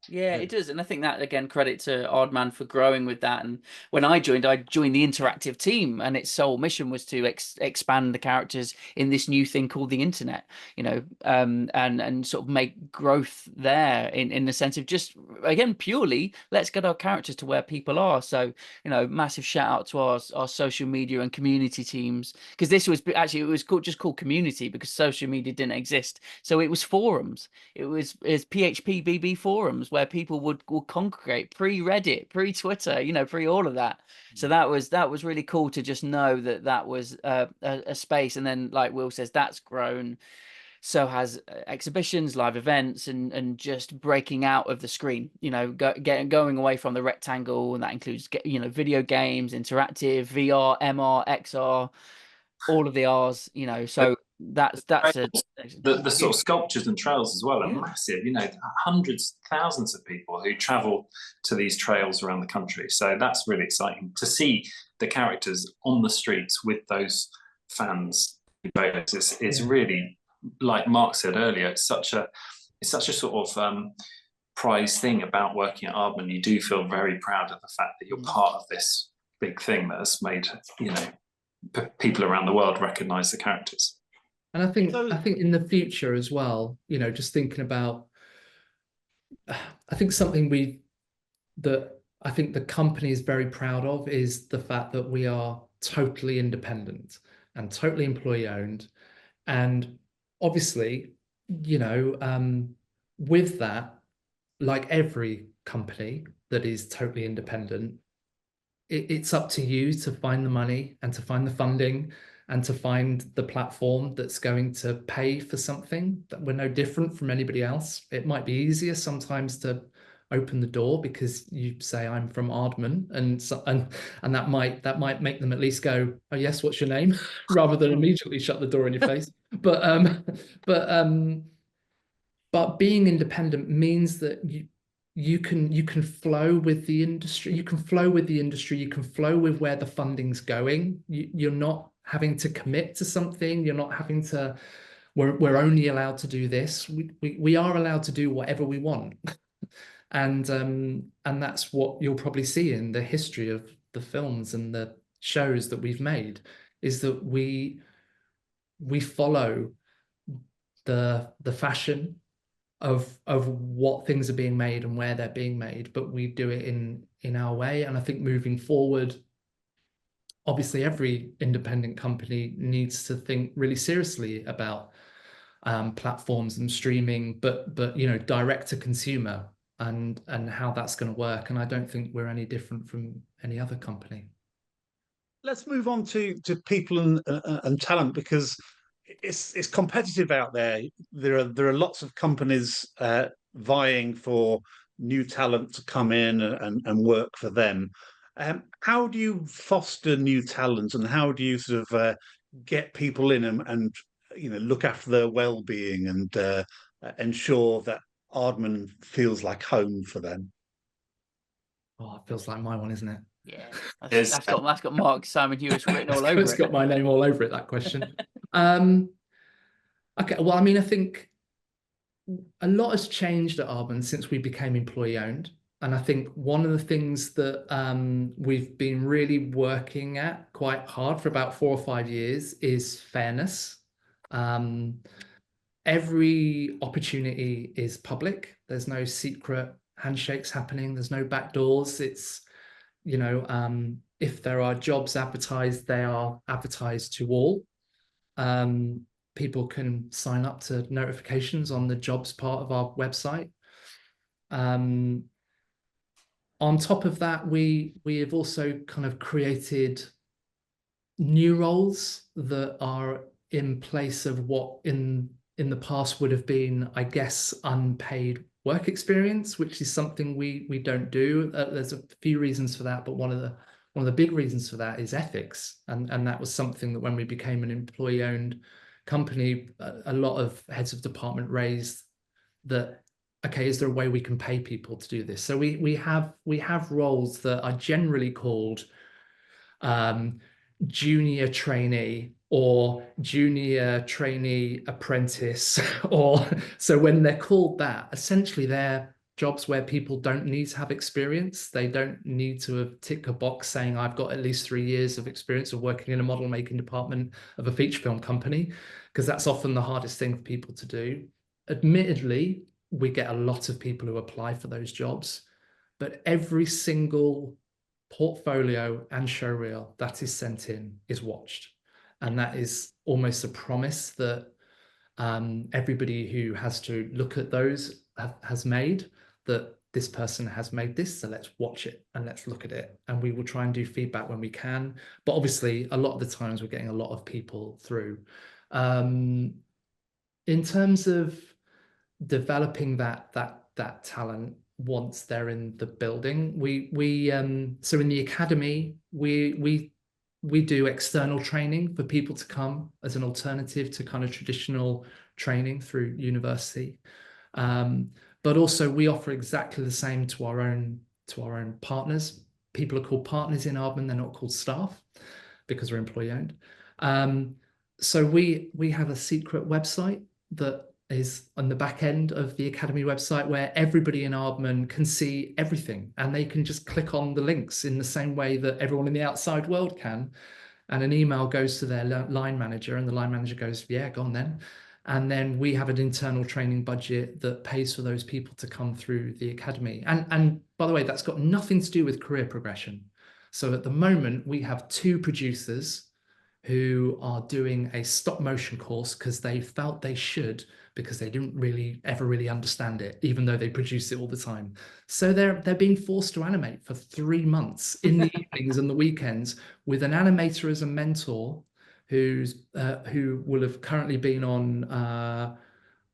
Yeah, it does. And I think that, again, credit to Aardman for growing with that. And when I joined the interactive team, and its sole mission was to expand the characters in this new thing called the internet, and sort of make growth there in the sense of just, again, purely let's get our characters to where people are. So, massive shout out to our social media and community teams, because this was actually, it was called community because social media didn't exist. So it was forums. It was PHP BB forums where people would congregate, pre-Reddit, pre-Twitter, pre all of that. So that was really cool to just know that was a space. And then, like Will says, that's grown. So has exhibitions, live events, and just breaking out of the screen, going away from the rectangle. And that includes, video games, interactive, VR, MR, XR, all of the R's, so that's the sort of sculptures and trails as well are massive. Hundreds, thousands of people who travel to these trails around the country. So that's really exciting to see the characters on the streets with those fans. It's really, like Mark said earlier, it's such a sort of prized thing about working at Aardman. You do feel very proud of the fact that you're part of this big thing that has made people around the world recognize the characters. And I think in the future as well, just thinking about, I think something that I think the company is very proud of is the fact that we are totally independent and totally employee owned. And obviously, with that, like every company that is totally independent, it's up to you to find the money and to find the funding and to find the platform that's going to pay for something. That we're no different from anybody else. It might be easier sometimes to open the door because you say I'm from Aardman, and that might make them at least go, oh yes, what's your name, rather than immediately shut the door in your face. But being independent means that you can flow with the industry. You can flow with the industry. You can flow with where the funding's going. You're not having to commit to something. You're not having to. We're only allowed to do this. We are allowed to do whatever we want, and that's what you'll probably see in the history of the films and the shows that we've made, is that we follow the fashion of what things are being made and where they're being made, but we do it in our way. And I think moving forward, obviously every independent company needs to think really seriously about platforms and streaming, but direct to consumer and how that's going to work. And I don't think we're any different from any other company. Let's move on to people and talent, because it's competitive out there. There are lots of companies vying for new talent to come in and work for them. How do you foster new talent, and how do you sort of get people in and look after their well-being and ensure that Aardman feels like home for them? Oh, it feels like my one, isn't it? Yeah, that's got Mark Simon Hewis written all over it. It's got my name all over it, that question. Okay, well, I mean, I think a lot has changed at Aardman since we became employee owned. And I think one of the things that we've been really working at quite hard for about 4 or 5 years is fairness. Every opportunity is public. There's no secret handshakes happening. There's no back doors. It's, if there are jobs advertised, they are advertised to all. People can sign up to notifications on the jobs part of our website. On top of that, we have also kind of created new roles that are in place of what in the past would have been, I guess, unpaid work experience, which is something we don't do. There's a few reasons for that, but one of the big reasons for that is ethics, and that was something that when we became an employee-owned company, a lot of heads of department raised that, okay, is there a way we can pay people to do this? So we have roles that are generally called junior trainee or junior trainee apprentice, or so when they're called that, essentially they're jobs where people don't need to have experience. They don't need to have tick a box saying I've got at least 3 years of experience of working in a model making department of a feature film company, because that's often the hardest thing for people to do. Admittedly, we get a lot of people who apply for those jobs, but every single portfolio and showreel that is sent in is watched. And that is almost a promise that everybody who has to look at those has made, that this person has made this, so let's watch it and let's look at it. And we will try and do feedback when we can. But obviously, a lot of the times we're getting a lot of people through. In terms of developing that talent once they're in the building, so in the academy we do external training for people to come as an alternative to kind of traditional training through university, but also we offer exactly the same to our own partners. People are called partners in Aardman, they're not called staff because we're employee owned. So we have a secret website that is on the back end of the Academy website where everybody in Aardman can see everything, and they can just click on the links in the same way that everyone in the outside world can. And an email goes to their line manager, and the line manager goes, yeah, go on then. And then we have an internal training budget that pays for those people to come through the Academy. And by the way, that's got nothing to do with career progression. So at the moment, we have 2 producers who are doing a stop motion course because they felt they should, because they didn't ever really understand it, even though they produce it all the time. So they're being forced to animate for 3 months in the evenings and the weekends with an animator as a mentor who will have currently been on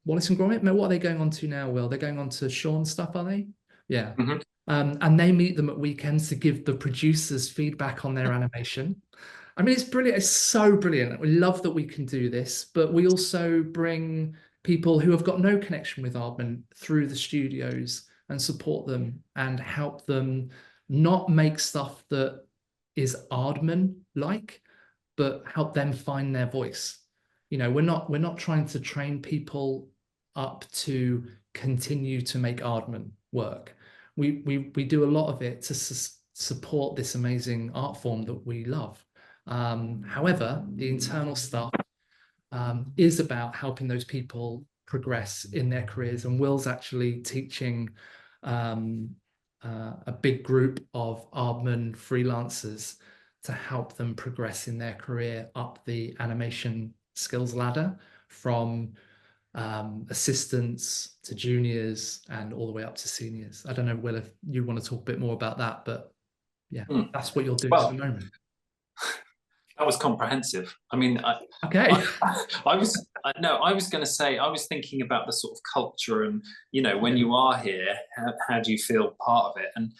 Wallace and Gromit. What are they going on to now, Will? They're going on to Sean's stuff, are they? Yeah. Mm-hmm. And they meet them at weekends to give the producers feedback on their animation. I mean, it's brilliant. It's so brilliant. We love that we can do this, but we also bring people who have got no connection with Aardman through the studios and support them and help them not make stuff that is Aardman-like, but help them find their voice. We're not trying to train people up to continue to make Aardman work. We do a lot of it to support this amazing art form that we love. However, the internal stuff is about helping those people progress in their careers. And Will's actually teaching a big group of Aardman freelancers to help them progress in their career up the animation skills ladder from assistants to juniors and all the way up to seniors. I don't know, Will, if you want to talk a bit more about that, but yeah, that's what you're doing at the moment. That was comprehensive. I mean, okay. I was going to say, I was thinking about the sort of culture and, you know, when you are here, how do you feel part of it? And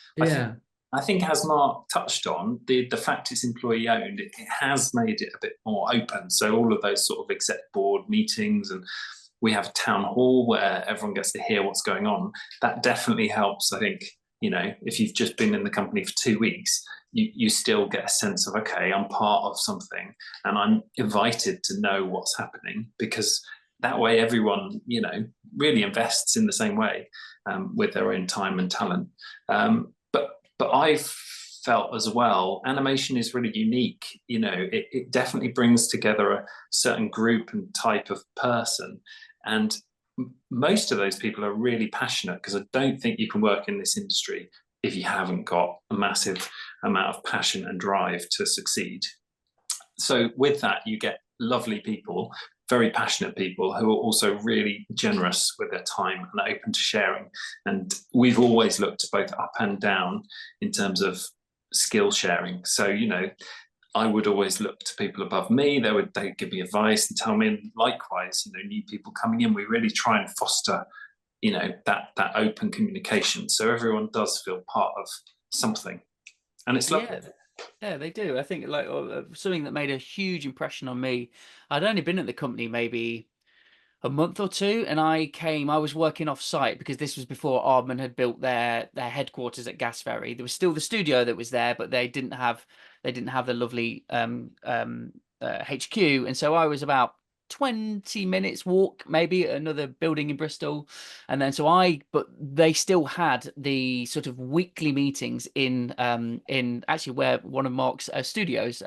I think as Mark touched on, the fact it's employee owned, it has made it a bit more open. So all of those sort of exec board meetings, and we have a town hall where everyone gets to hear what's going on. That definitely helps. I think, you know, if you've just been in the company for 2 weeks, you still get a sense of, okay, I'm part of something and I'm invited to know what's happening, because that way everyone, you know, really invests in the same way with their own time and talent. But I've felt as well, animation is really unique. You know, it definitely brings together a certain group and type of person. And most of those people are really passionate, because I don't think you can work in this industry if you haven't got a massive amount of passion and drive to succeed. So with that, you get lovely people, very passionate people who are also really generous with their time and open to sharing. And we've always looked both up and down in terms of skill sharing. So, you know, I would always look to people above me. They'd give me advice and tell me, and likewise, you know, new people coming in, we really try and foster, you know, that open communication. So everyone does feel part of something. And it's lovely. Yeah, they do. I think like something that made a huge impression on me. I'd only been at the company maybe a month or two, and I was working off site because this was before Aardman had built their headquarters at Gasferry. There was still the studio that was there, but they didn't have the lovely HQ. And so I was about 20 minutes walk, maybe another building in Bristol. And then but they still had the sort of weekly meetings in actually where one of Mark's studios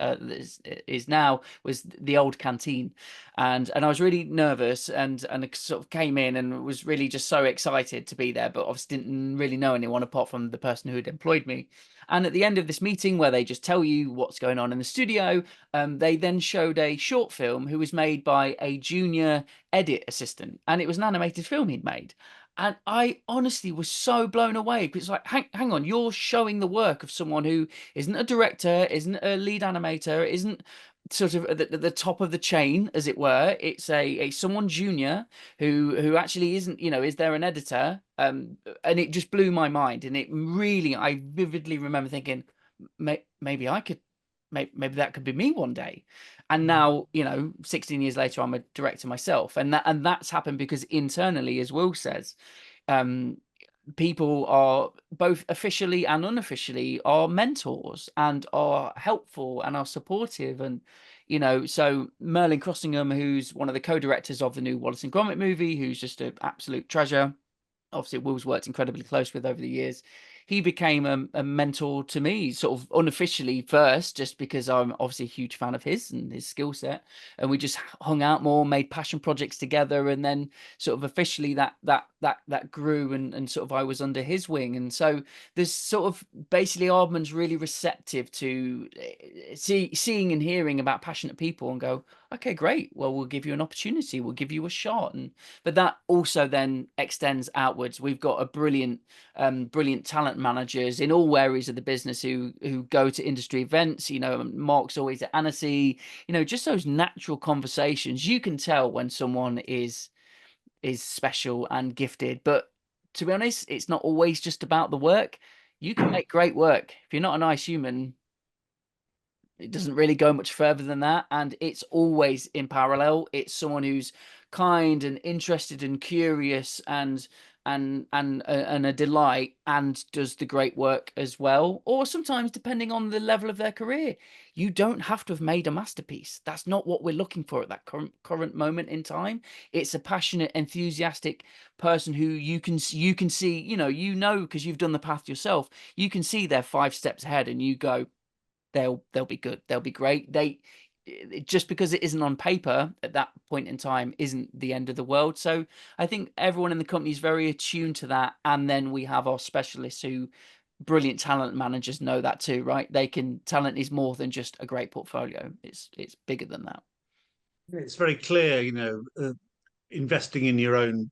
is now, was the old canteen. And I was really nervous and sort of came in and was really just so excited to be there, but obviously didn't really know anyone apart from the person who had employed me. And at the end of this meeting, where they just tell you what's going on in the studio, they then showed a short film who was made by a junior edit assistant, and it was an animated film he'd made. And I honestly was so blown away, because it's like, hang on, you're showing the work of someone who isn't a director, isn't a lead animator, isn't sort of at the top of the chain, as it were. It's a someone junior who actually isn't, you know, is there an editor? And it just blew my mind. And it really, I vividly remember thinking, maybe I could, maybe that could be me one day. And now, you know, 16 years later, I'm a director myself. And that's happened because internally, as Will says, people are both officially and unofficially are mentors and are helpful and are supportive. And, you know, so Merlin Crossingham, who's one of the co-directors of the new Wallace and Gromit movie, who's just an absolute treasure, obviously Will's worked incredibly close with over the years. He became a mentor to me, sort of unofficially first, just because I'm obviously a huge fan of his and his skill set. And we just hung out more, made passion projects together, and then sort of officially that grew, and sort of I was under his wing. And so there's sort of basically Aardman's really receptive to seeing and hearing about passionate people and go, okay, great. Well, we'll give you an opportunity. We'll give you a shot. But that also then extends outwards. We've got a brilliant talent managers in all areas of the business who go to industry events. You know, Mark's always at Annecy. You know, just those natural conversations. You can tell when someone is special and gifted. But to be honest, it's not always just about the work. You can make great work. If you're not a nice human, it doesn't really go much further than that. And it's always in parallel. It's someone who's kind and interested and curious and a delight, and does the great work as well. Or sometimes, depending on the level of their career, you don't have to have made a masterpiece. That's not what we're looking for at that current moment in time. It's a passionate, enthusiastic person who you can see, you know, because you've done the path yourself. You can see they're 5 steps ahead, and you go, they'll be good, they'll be great. Just because it isn't on paper at that point in time isn't the end of the world. So I think everyone in the company is very attuned to that. And then we have our specialists who brilliant talent managers know that too, right? Talent is more than just a great portfolio. It's bigger than that. It's very clear, investing in your own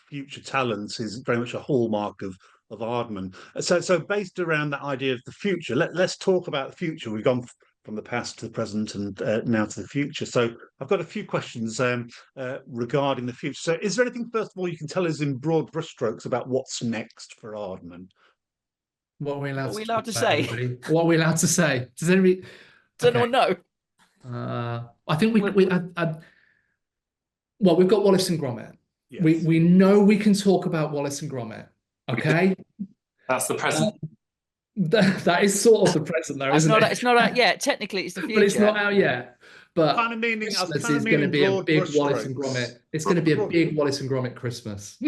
future talents is very much a hallmark of Aardman. So based around that idea of the future, let's talk about the future. We've gone from the past to the present and now to the future. So I've got a few questions regarding the future. So is there anything, first of all, you can tell us in broad brushstrokes about what's next for Aardman? What are we allowed, What are we to, allowed to talk about, say? everybody? What are we allowed to say? Does anybody? Does anyone know? I think well, we've got Wallace and Gromit. Yes. We know we can talk about Wallace and Gromit. Okay. That's the present. That is sort of the present, though, isn't it? It's not out yet. Technically, it's the future. But it's not out yet. But Christmas is going to be a big Wallace and Gromit. It's going to be a big Wallace and Gromit Christmas.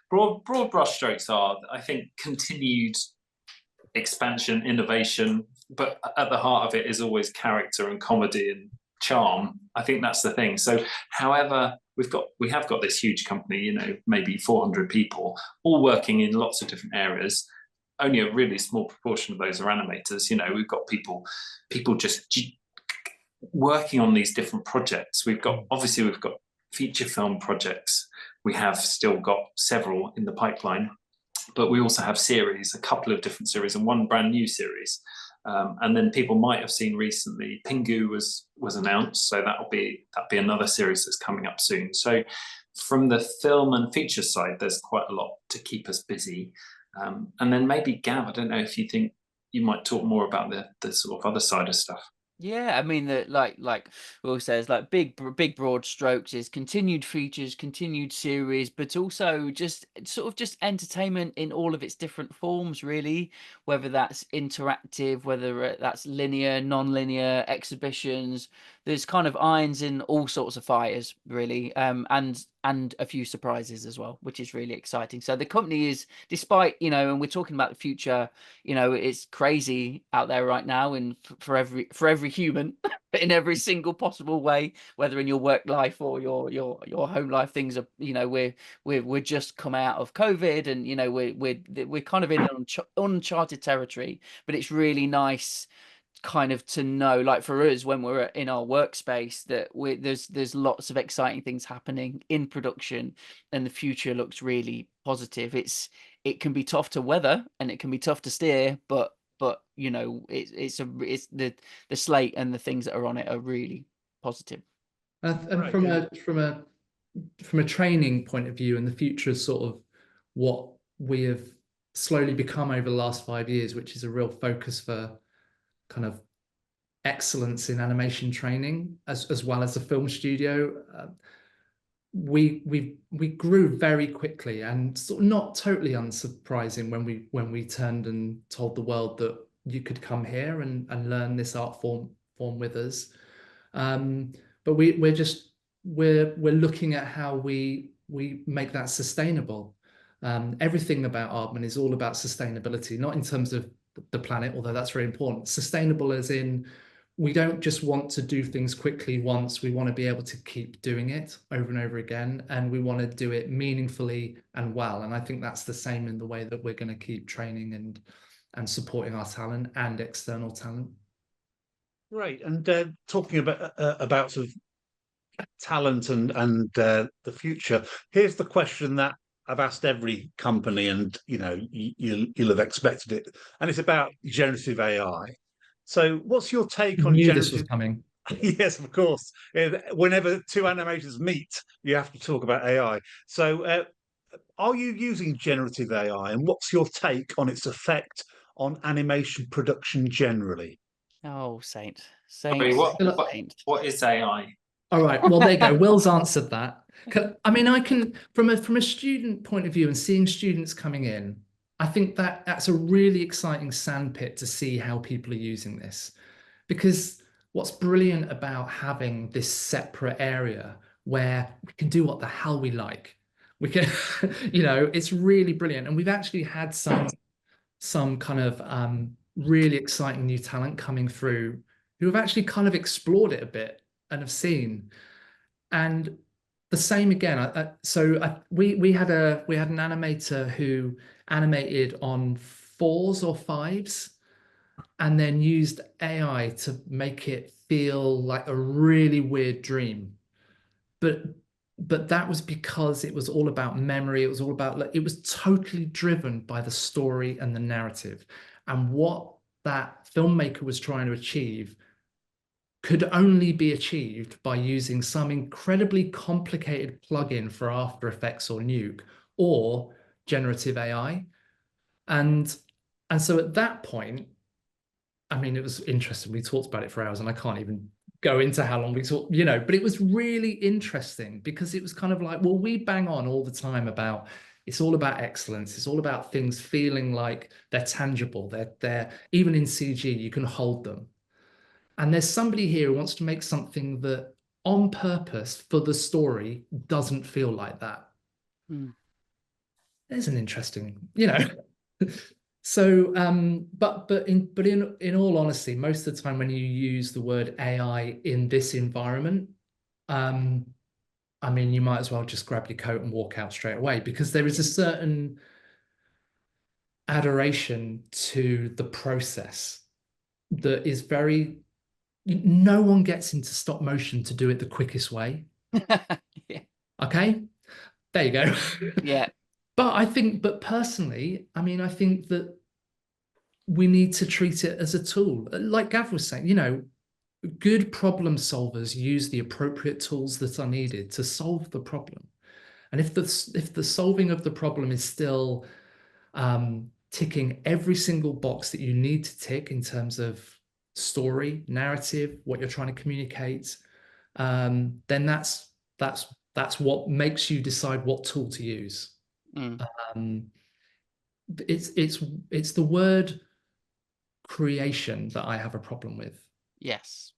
broad brushstrokes are, I think, continued expansion, innovation, but at the heart of it is always character and comedy and charm. I think that's the thing. So however we have got this huge company, maybe 400 people all working in lots of different areas. Only a really small proportion of those are animators. We've got people just working on these different projects. We've got feature film projects. We have still got several in the pipeline, but we also have series, a couple of different series and one brand new series. And then people might have seen recently, Pingu was announced, so that'll be another series that's coming up soon. So from the film and feature side, there's quite a lot to keep us busy. And then maybe Gav, I don't know if you think you might talk more about the sort of other side of stuff. Yeah, I mean that like Will says, like big broad strokes is continued features, continued series, but also just entertainment in all of its different forms, really, whether that's interactive, whether that's linear, non-linear, exhibitions. There's kind of irons in all sorts of fires, really, and a few surprises as well, which is really exciting. So the company is, despite, and we're talking about the future, it's crazy out there right now, and for every human, in every single possible way, whether in your work life or your home life, things are, we're just come out of COVID, and we're kind of in uncharted territory, but it's really nice kind of to know, like for us, when we're in our workspace, that there's lots of exciting things happening in production, and the future looks really positive. It can be tough to weather and it can be tough to steer, but it's the slate and the things that are on it are really positive. And from a training point of view, and the future is sort of what we have slowly become over the last 5 years, which is a real focus for kind of excellence in animation training, as well as a film studio. We grew very quickly, and sort of not totally unsurprising when we turned and told the world that you could come here and learn this art form with us. But we're looking at how we make that sustainable. Everything about Aardman is all about sustainability, not in terms of the planet, although that's very important. Sustainable as in, we don't just want to do things quickly once. We want to be able to keep doing it over and over again, and we want to do it meaningfully and well. And I think that's the same in the way that we're going to keep training and supporting our talent and external talent. Great. And talking about sort of talent and the future, here's the question that I've asked every company, and you'll have expected it, and it's about generative AI. So what's your take on generative? This was coming. Yes, of course. Whenever two animators meet, you have to talk about AI. So are you using generative AI, and what's your take on its effect on animation production generally? Oh, Saint. Sorry, what is AI? All right, well, there you go. Will's answered that. I mean, I can, from a student point of view and seeing students coming in, I think that's a really exciting sandpit to see how people are using this. Because what's brilliant about having this separate area where we can do what the hell we like, we can, it's really brilliant. And we've actually had some kind of really exciting new talent coming through who have actually kind of explored it a bit and have seen. And the same again. We had an animator who animated on 4s or 5s and then used AI to make it feel like a really weird dream. But that was because it was all about memory. It was all about, like, it was totally driven by the story and the narrative. And what that filmmaker was trying to achieve could only be achieved by using some incredibly complicated plugin for After Effects or Nuke or generative AI. And so at that point, I mean, it was interesting. We talked about it for hours, and I can't even go into how long we talked, you know, but it was really interesting because it was kind of like, well, we bang on all the time about it's all about excellence. It's all about things feeling like they're tangible. They're even in CG, you can hold them. And there's somebody here who wants to make something that on purpose for the story doesn't feel like that. There's an interesting, you know. So, but in all honesty, most of the time when you use the word AI in this environment, I mean, you might as well just grab your coat and walk out straight away, because there is a certain adoration to the process that is very, no one gets into stop motion to do it the quickest way. Yeah. Okay, there you go. Yeah. But personally, I mean, I think that we need to treat it as a tool. Like Gav was saying, you know, good problem solvers use the appropriate tools that are needed to solve the problem. And if the solving of the problem is still ticking every single box that you need to tick in terms of story, narrative, what you're trying to communicate, then that's what makes you decide what tool to use. It's the word creation that I have a problem with. Yes.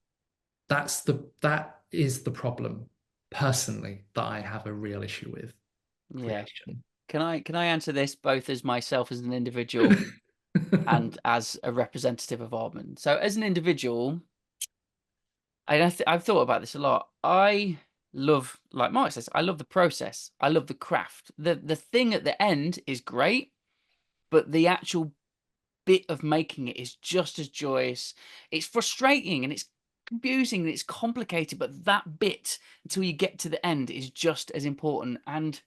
That is the problem personally that I have a real issue with. Creation. Yeah. Can I answer this both as myself as an individual and as a representative of Aardman? So as an individual, I've thought about this a lot. I love, like Mark says, I love the process. I love the craft. The thing at the end is great, but the actual bit of making it is just as joyous. It's frustrating and it's confusing and it's complicated, but that bit until you get to the end is just as important. And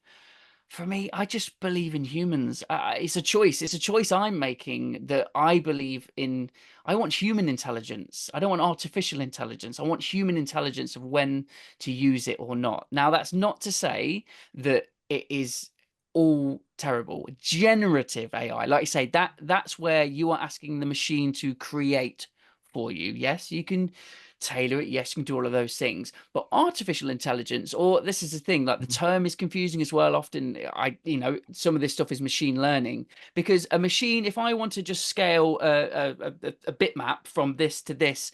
for me, I just believe in humans. It's a choice. It's a choice I'm making, that I believe in. I want human intelligence. I don't want artificial intelligence. I want human intelligence of when to use it or not. Now, that's not to say that it is all terrible. Generative AI, like you say, that's where you are asking the machine to create for you. Yes, you can tailor it. Yes, you can do all of those things. But artificial intelligence, or this is the thing, like the term is confusing as well. Often, you know, some of this stuff is machine learning, because a machine, if I want to just scale a bitmap from this to this,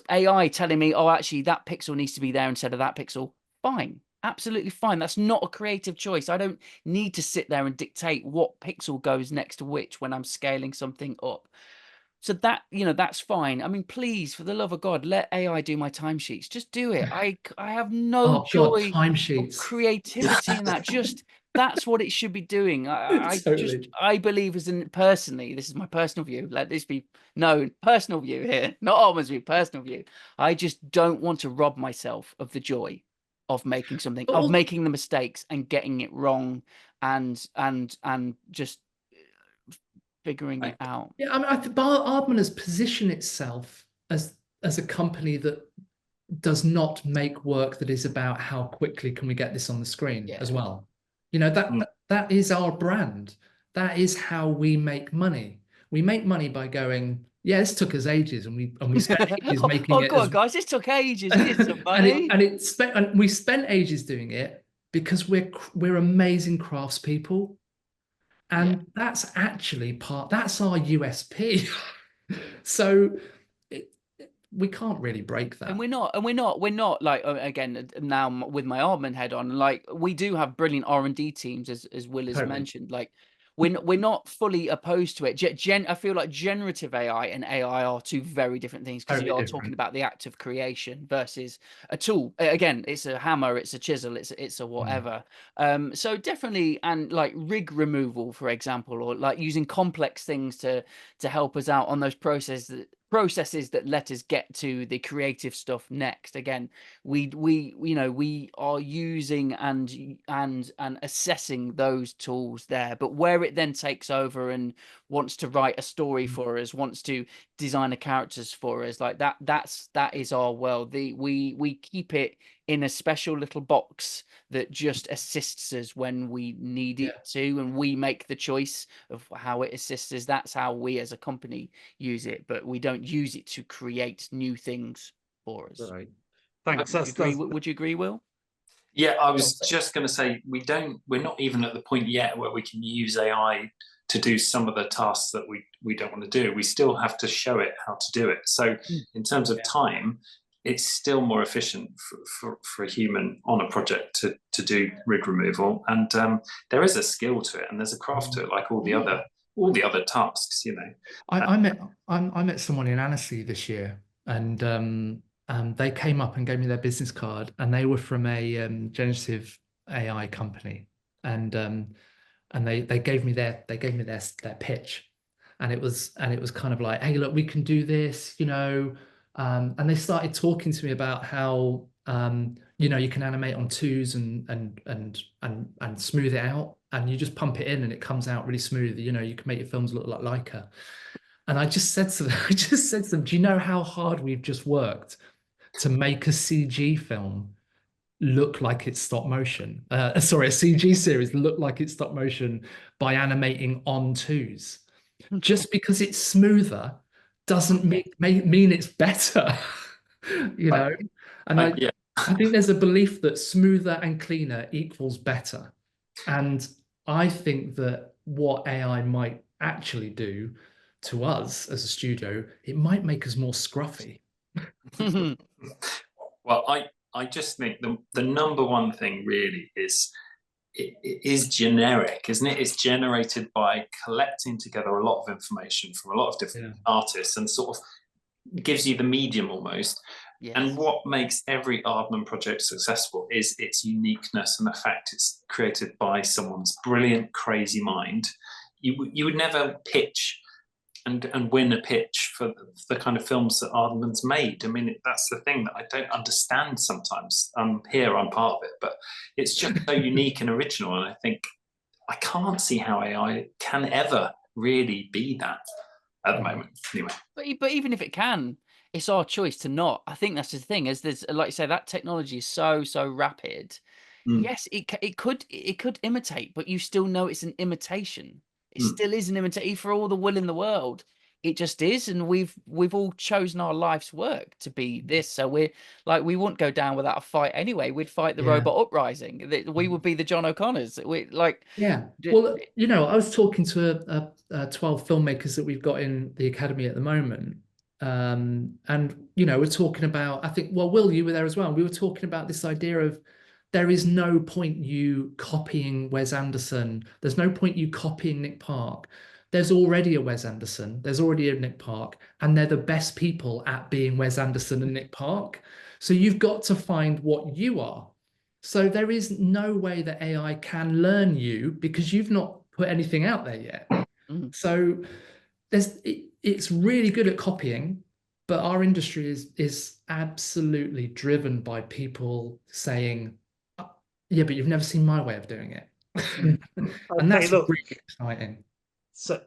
AI telling me, oh, actually, that pixel needs to be there instead of that pixel. Fine. Absolutely fine. That's not a creative choice. I don't need to sit there and dictate what pixel goes next to which when I'm scaling something up. So that, you know, that's fine. I mean, please, for the love of God, let AI do my timesheets. Just do it. I have no joy timesheets, creativity in that. Just that's what it should be doing. I believe personally, this is my personal view. Let this be known, personal view here, not Aardman's view, personal view. I just don't want to rob myself of the joy of making something, of making the mistakes and getting it wrong, and just figuring it out. Yeah, I mean, I think Aardman has positioned itself as a company that does not make work that is about how quickly can we get this on the screen as well. You know, that is our brand. That is how we make money. We make money by going, yeah, this took us ages, and we spent ages making it. Oh God, guys, this took ages. We need some money. and we spent ages doing it because we're amazing craftspeople. And that's actually that's our USP. So we can't really break that. And we're not like, again, now with my Aardman head on, like, we do have brilliant R&D teams, as Will has mentioned. Like, we're not fully opposed to it. I feel like generative AI and AI are two very different things, because Totally you are different. talking about the act of creation versus a tool. Again, it's a hammer, it's a chisel, it's a whatever. So definitely, and like rig removal, for example, or like using complex things to help us out on those processes that let us get to the creative stuff next. Again, we are using and assessing those tools there, but where it then takes over and wants to write a story for us, wants to design the characters for us, like that is our world. We keep it in a special little box that just assists us when we need it to, and we make the choice of how it assists us. That's how we as a company use it, but we don't use it to create new things for us. Right. Thanks. Would you agree, Will? Yeah, I was just going to say, we're not even at the point yet where we can use AI to do some of the tasks that we don't want to do. We still have to show it how to do it. So in terms of time, it's still more efficient for a human on a project to do rig removal. And there is a skill to it, and there's a craft to it, like all the other tasks, you know. I met someone in Annecy this year, and they came up and gave me their business card, and they were from a generative AI company, and they gave me their pitch, and it was kind of like, hey, look, we can do this, you know, and they started talking to me about how you know, you can animate on twos and smooth it out, and you just pump it in and it comes out really smooth. You know, you can make your films look like Leica. And I just said to them, do you know how hard we've just worked to make a CG film look like it's stop motion? Sorry, a CG series look like it's stop motion by animating on twos. Just because it's smoother doesn't mean it's better, you know? And I think there's a belief that smoother and cleaner equals better. And I think that what AI might actually do to us as a studio, it might make us more scruffy. Well, I just think the number one thing really is, it is generic, isn't it? It's generated by collecting together a lot of information from a lot of different artists, and sort of gives you the medium almost. Yes. And what makes every Aardman project successful is its uniqueness and the fact it's created by someone's brilliant, crazy mind. You would never pitch and win a pitch for the kind of films that Aardman's made. I mean, that's the thing that I don't understand sometimes. I'm part of it, but it's just so unique and original. And I think I can't see how AI can ever really be that at the moment, anyway. But even if it can, it's our choice to not. I think that's the thing, as there's, like you say, that technology is so rapid. Yes, it could imitate, but you still know it's an imitation. It still is an imitation for all the will in the world. It just is, and we've all chosen our life's work to be this. So we're like, we wouldn't go down without a fight anyway. We'd fight the robot uprising. We would be the John O'Connors. We like, Well, you know, I was talking to 12 filmmakers that we've got in the Academy at the moment. And you know, we're talking about, I think, well, Will, you were there as well. We were talking about this idea of, there is no point you copying Wes Anderson. There's no point you copying Nick Park. There's already a Wes Anderson. There's already a Nick Park, and they're the best people at being Wes Anderson and Nick Park. So you've got to find what you are. So there is no way that AI can learn you, because you've not put anything out there yet. So it's really good at copying, but our industry is absolutely driven by people saying, yeah, but you've never seen my way of doing it. And that's really exciting. So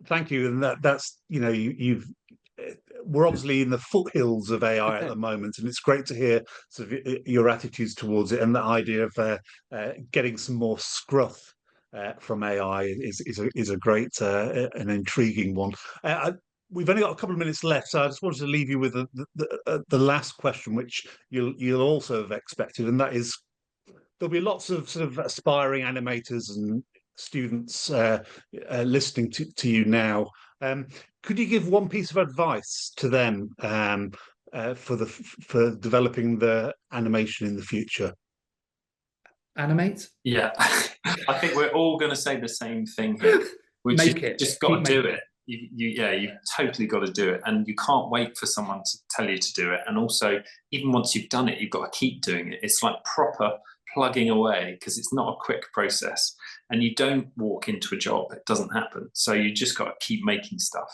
thank you. And that's, you know, we're obviously in the foothills of AI at the moment, and it's great to hear sort of your attitudes towards it, and the idea of getting some more scruff from AI is a great and intriguing one. We've only got a couple of minutes left, so I just wanted to leave you with the last question, which you'll also have expected, and that is, there'll be lots of sort of aspiring animators and students listening to you now. Could you give one piece of advice to them for developing the animation in the future? animate. Yeah, I think we're all going to say the same thing here. We just got to do it. You've totally got to do it, and you can't wait for someone to tell you to do it. And also, even once you've done it, you've got to keep doing it. It's like proper plugging away, because it's not a quick process, and you don't walk into a job. It doesn't happen. So you just got to keep making stuff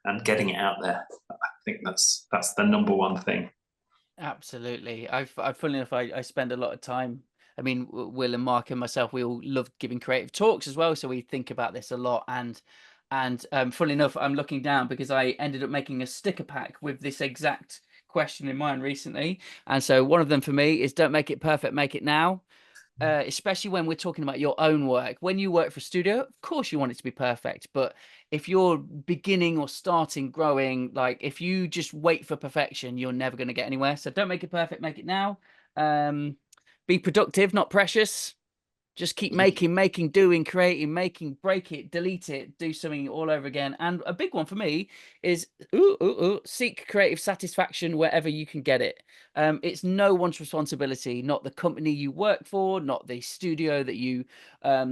and getting it out there. I think that's the number one thing. Absolutely. Funnily enough, I spend a lot of time. I mean, Will and Mark and myself, we all love giving creative talks as well. So we think about this a lot. And funnily enough, I'm looking down because I ended up making a sticker pack with this exact question in mind recently. And so one of them for me is don't make it perfect, make it now. Especially when we're talking about your own work. When you work for a studio, of course you want it to be perfect. But if you're beginning or starting growing, like if you just wait for perfection, you're never going to get anywhere. So don't make it perfect, make it now. Be productive, not precious. Just keep making, doing, creating, making, break it, delete it, do something all over again. And a big one for me is seek creative satisfaction wherever you can get it. It's no one's responsibility, not the company you work for, not the studio that you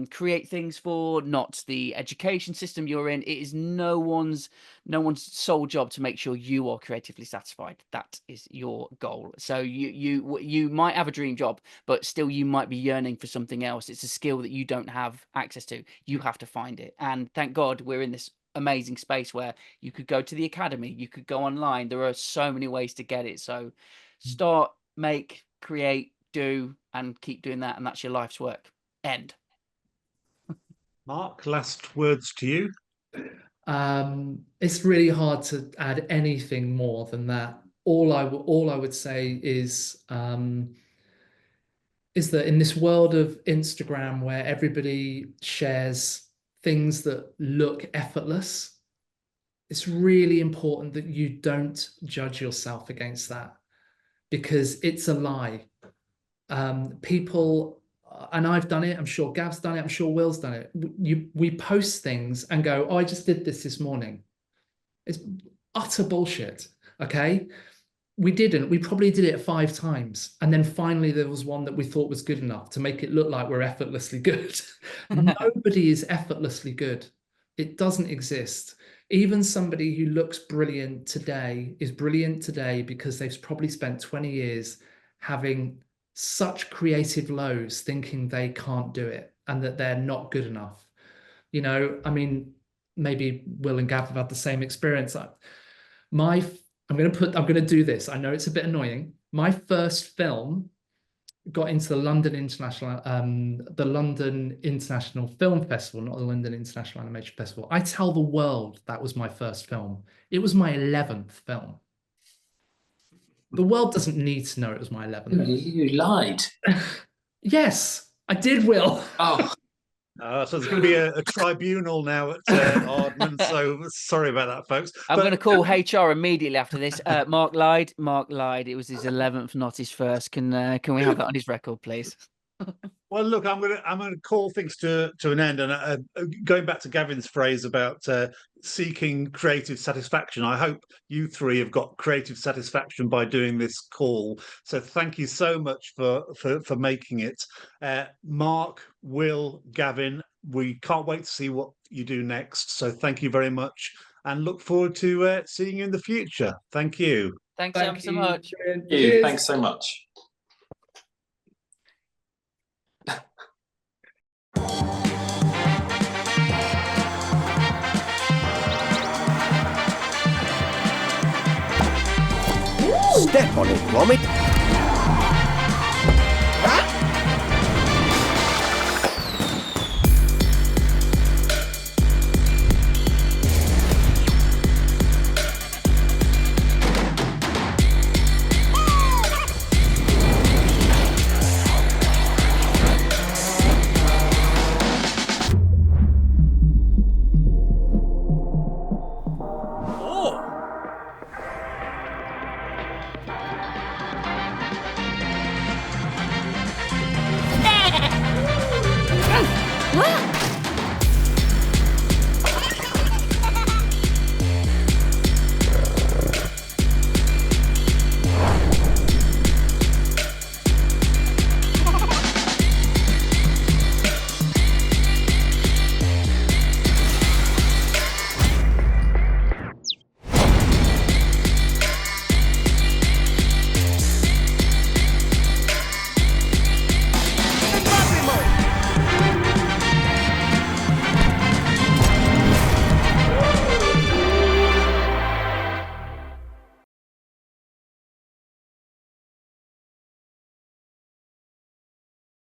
create things for, not the education system you're in. It is no one's sole job to make sure you are creatively satisfied. That is your goal. So you might have a dream job, but still you might be yearning for something else. It's a skill that you don't have access to. You have to find it. And thank God we're in this amazing space where you could go to the academy, you could go online. There are so many ways to get it. So start, make, create, do, and keep doing that. And that's your life's work. End. Mark, last words to you. It's really hard to add anything more than that. All I would say is that in this world of Instagram where everybody shares things that look effortless, it's really important that you don't judge yourself against that, because it's a lie. People, and I've done it, I'm sure Gav's done it, I'm sure Will's done it. We post things and go, oh, I just did this morning. It's utter bullshit, okay? We didn't. We probably did it 5 times. And then finally there was one that we thought was good enough to make it look like we're effortlessly good. Nobody is effortlessly good. It doesn't exist. Even somebody who looks brilliant today is brilliant today because they've probably spent 20 years having such creative lows, thinking they can't do it and that they're not good enough. You know, I mean, maybe Will and Gav have had the same experience. I'm going to do this. I know it's a bit annoying. My first film got into the London International Film Festival, not the London International Animation Festival. I tell the world that was my first film. It was my 11th film. The world doesn't need to know it was my 11th. You lied. Yes, I did, Will. Oh. So there's going to be a tribunal now at Aardman, so sorry about that, folks. I'm going to call HR immediately after this. Mark lied. Mark lied. It was his 11th, not his first. Can we have that on his record, please? Well, look, I'm going to call things to an end, and going back to Gavin's phrase about seeking creative satisfaction. I hope you three have got creative satisfaction by doing this call. So thank you so much for making it, Mark, Will, Gavin. We can't wait to see what you do next. So thank you very much, and look forward to seeing you in the future. Thank you. Thanks ever so much. Thank you. Thanks so much. Step on it, Gromit. What?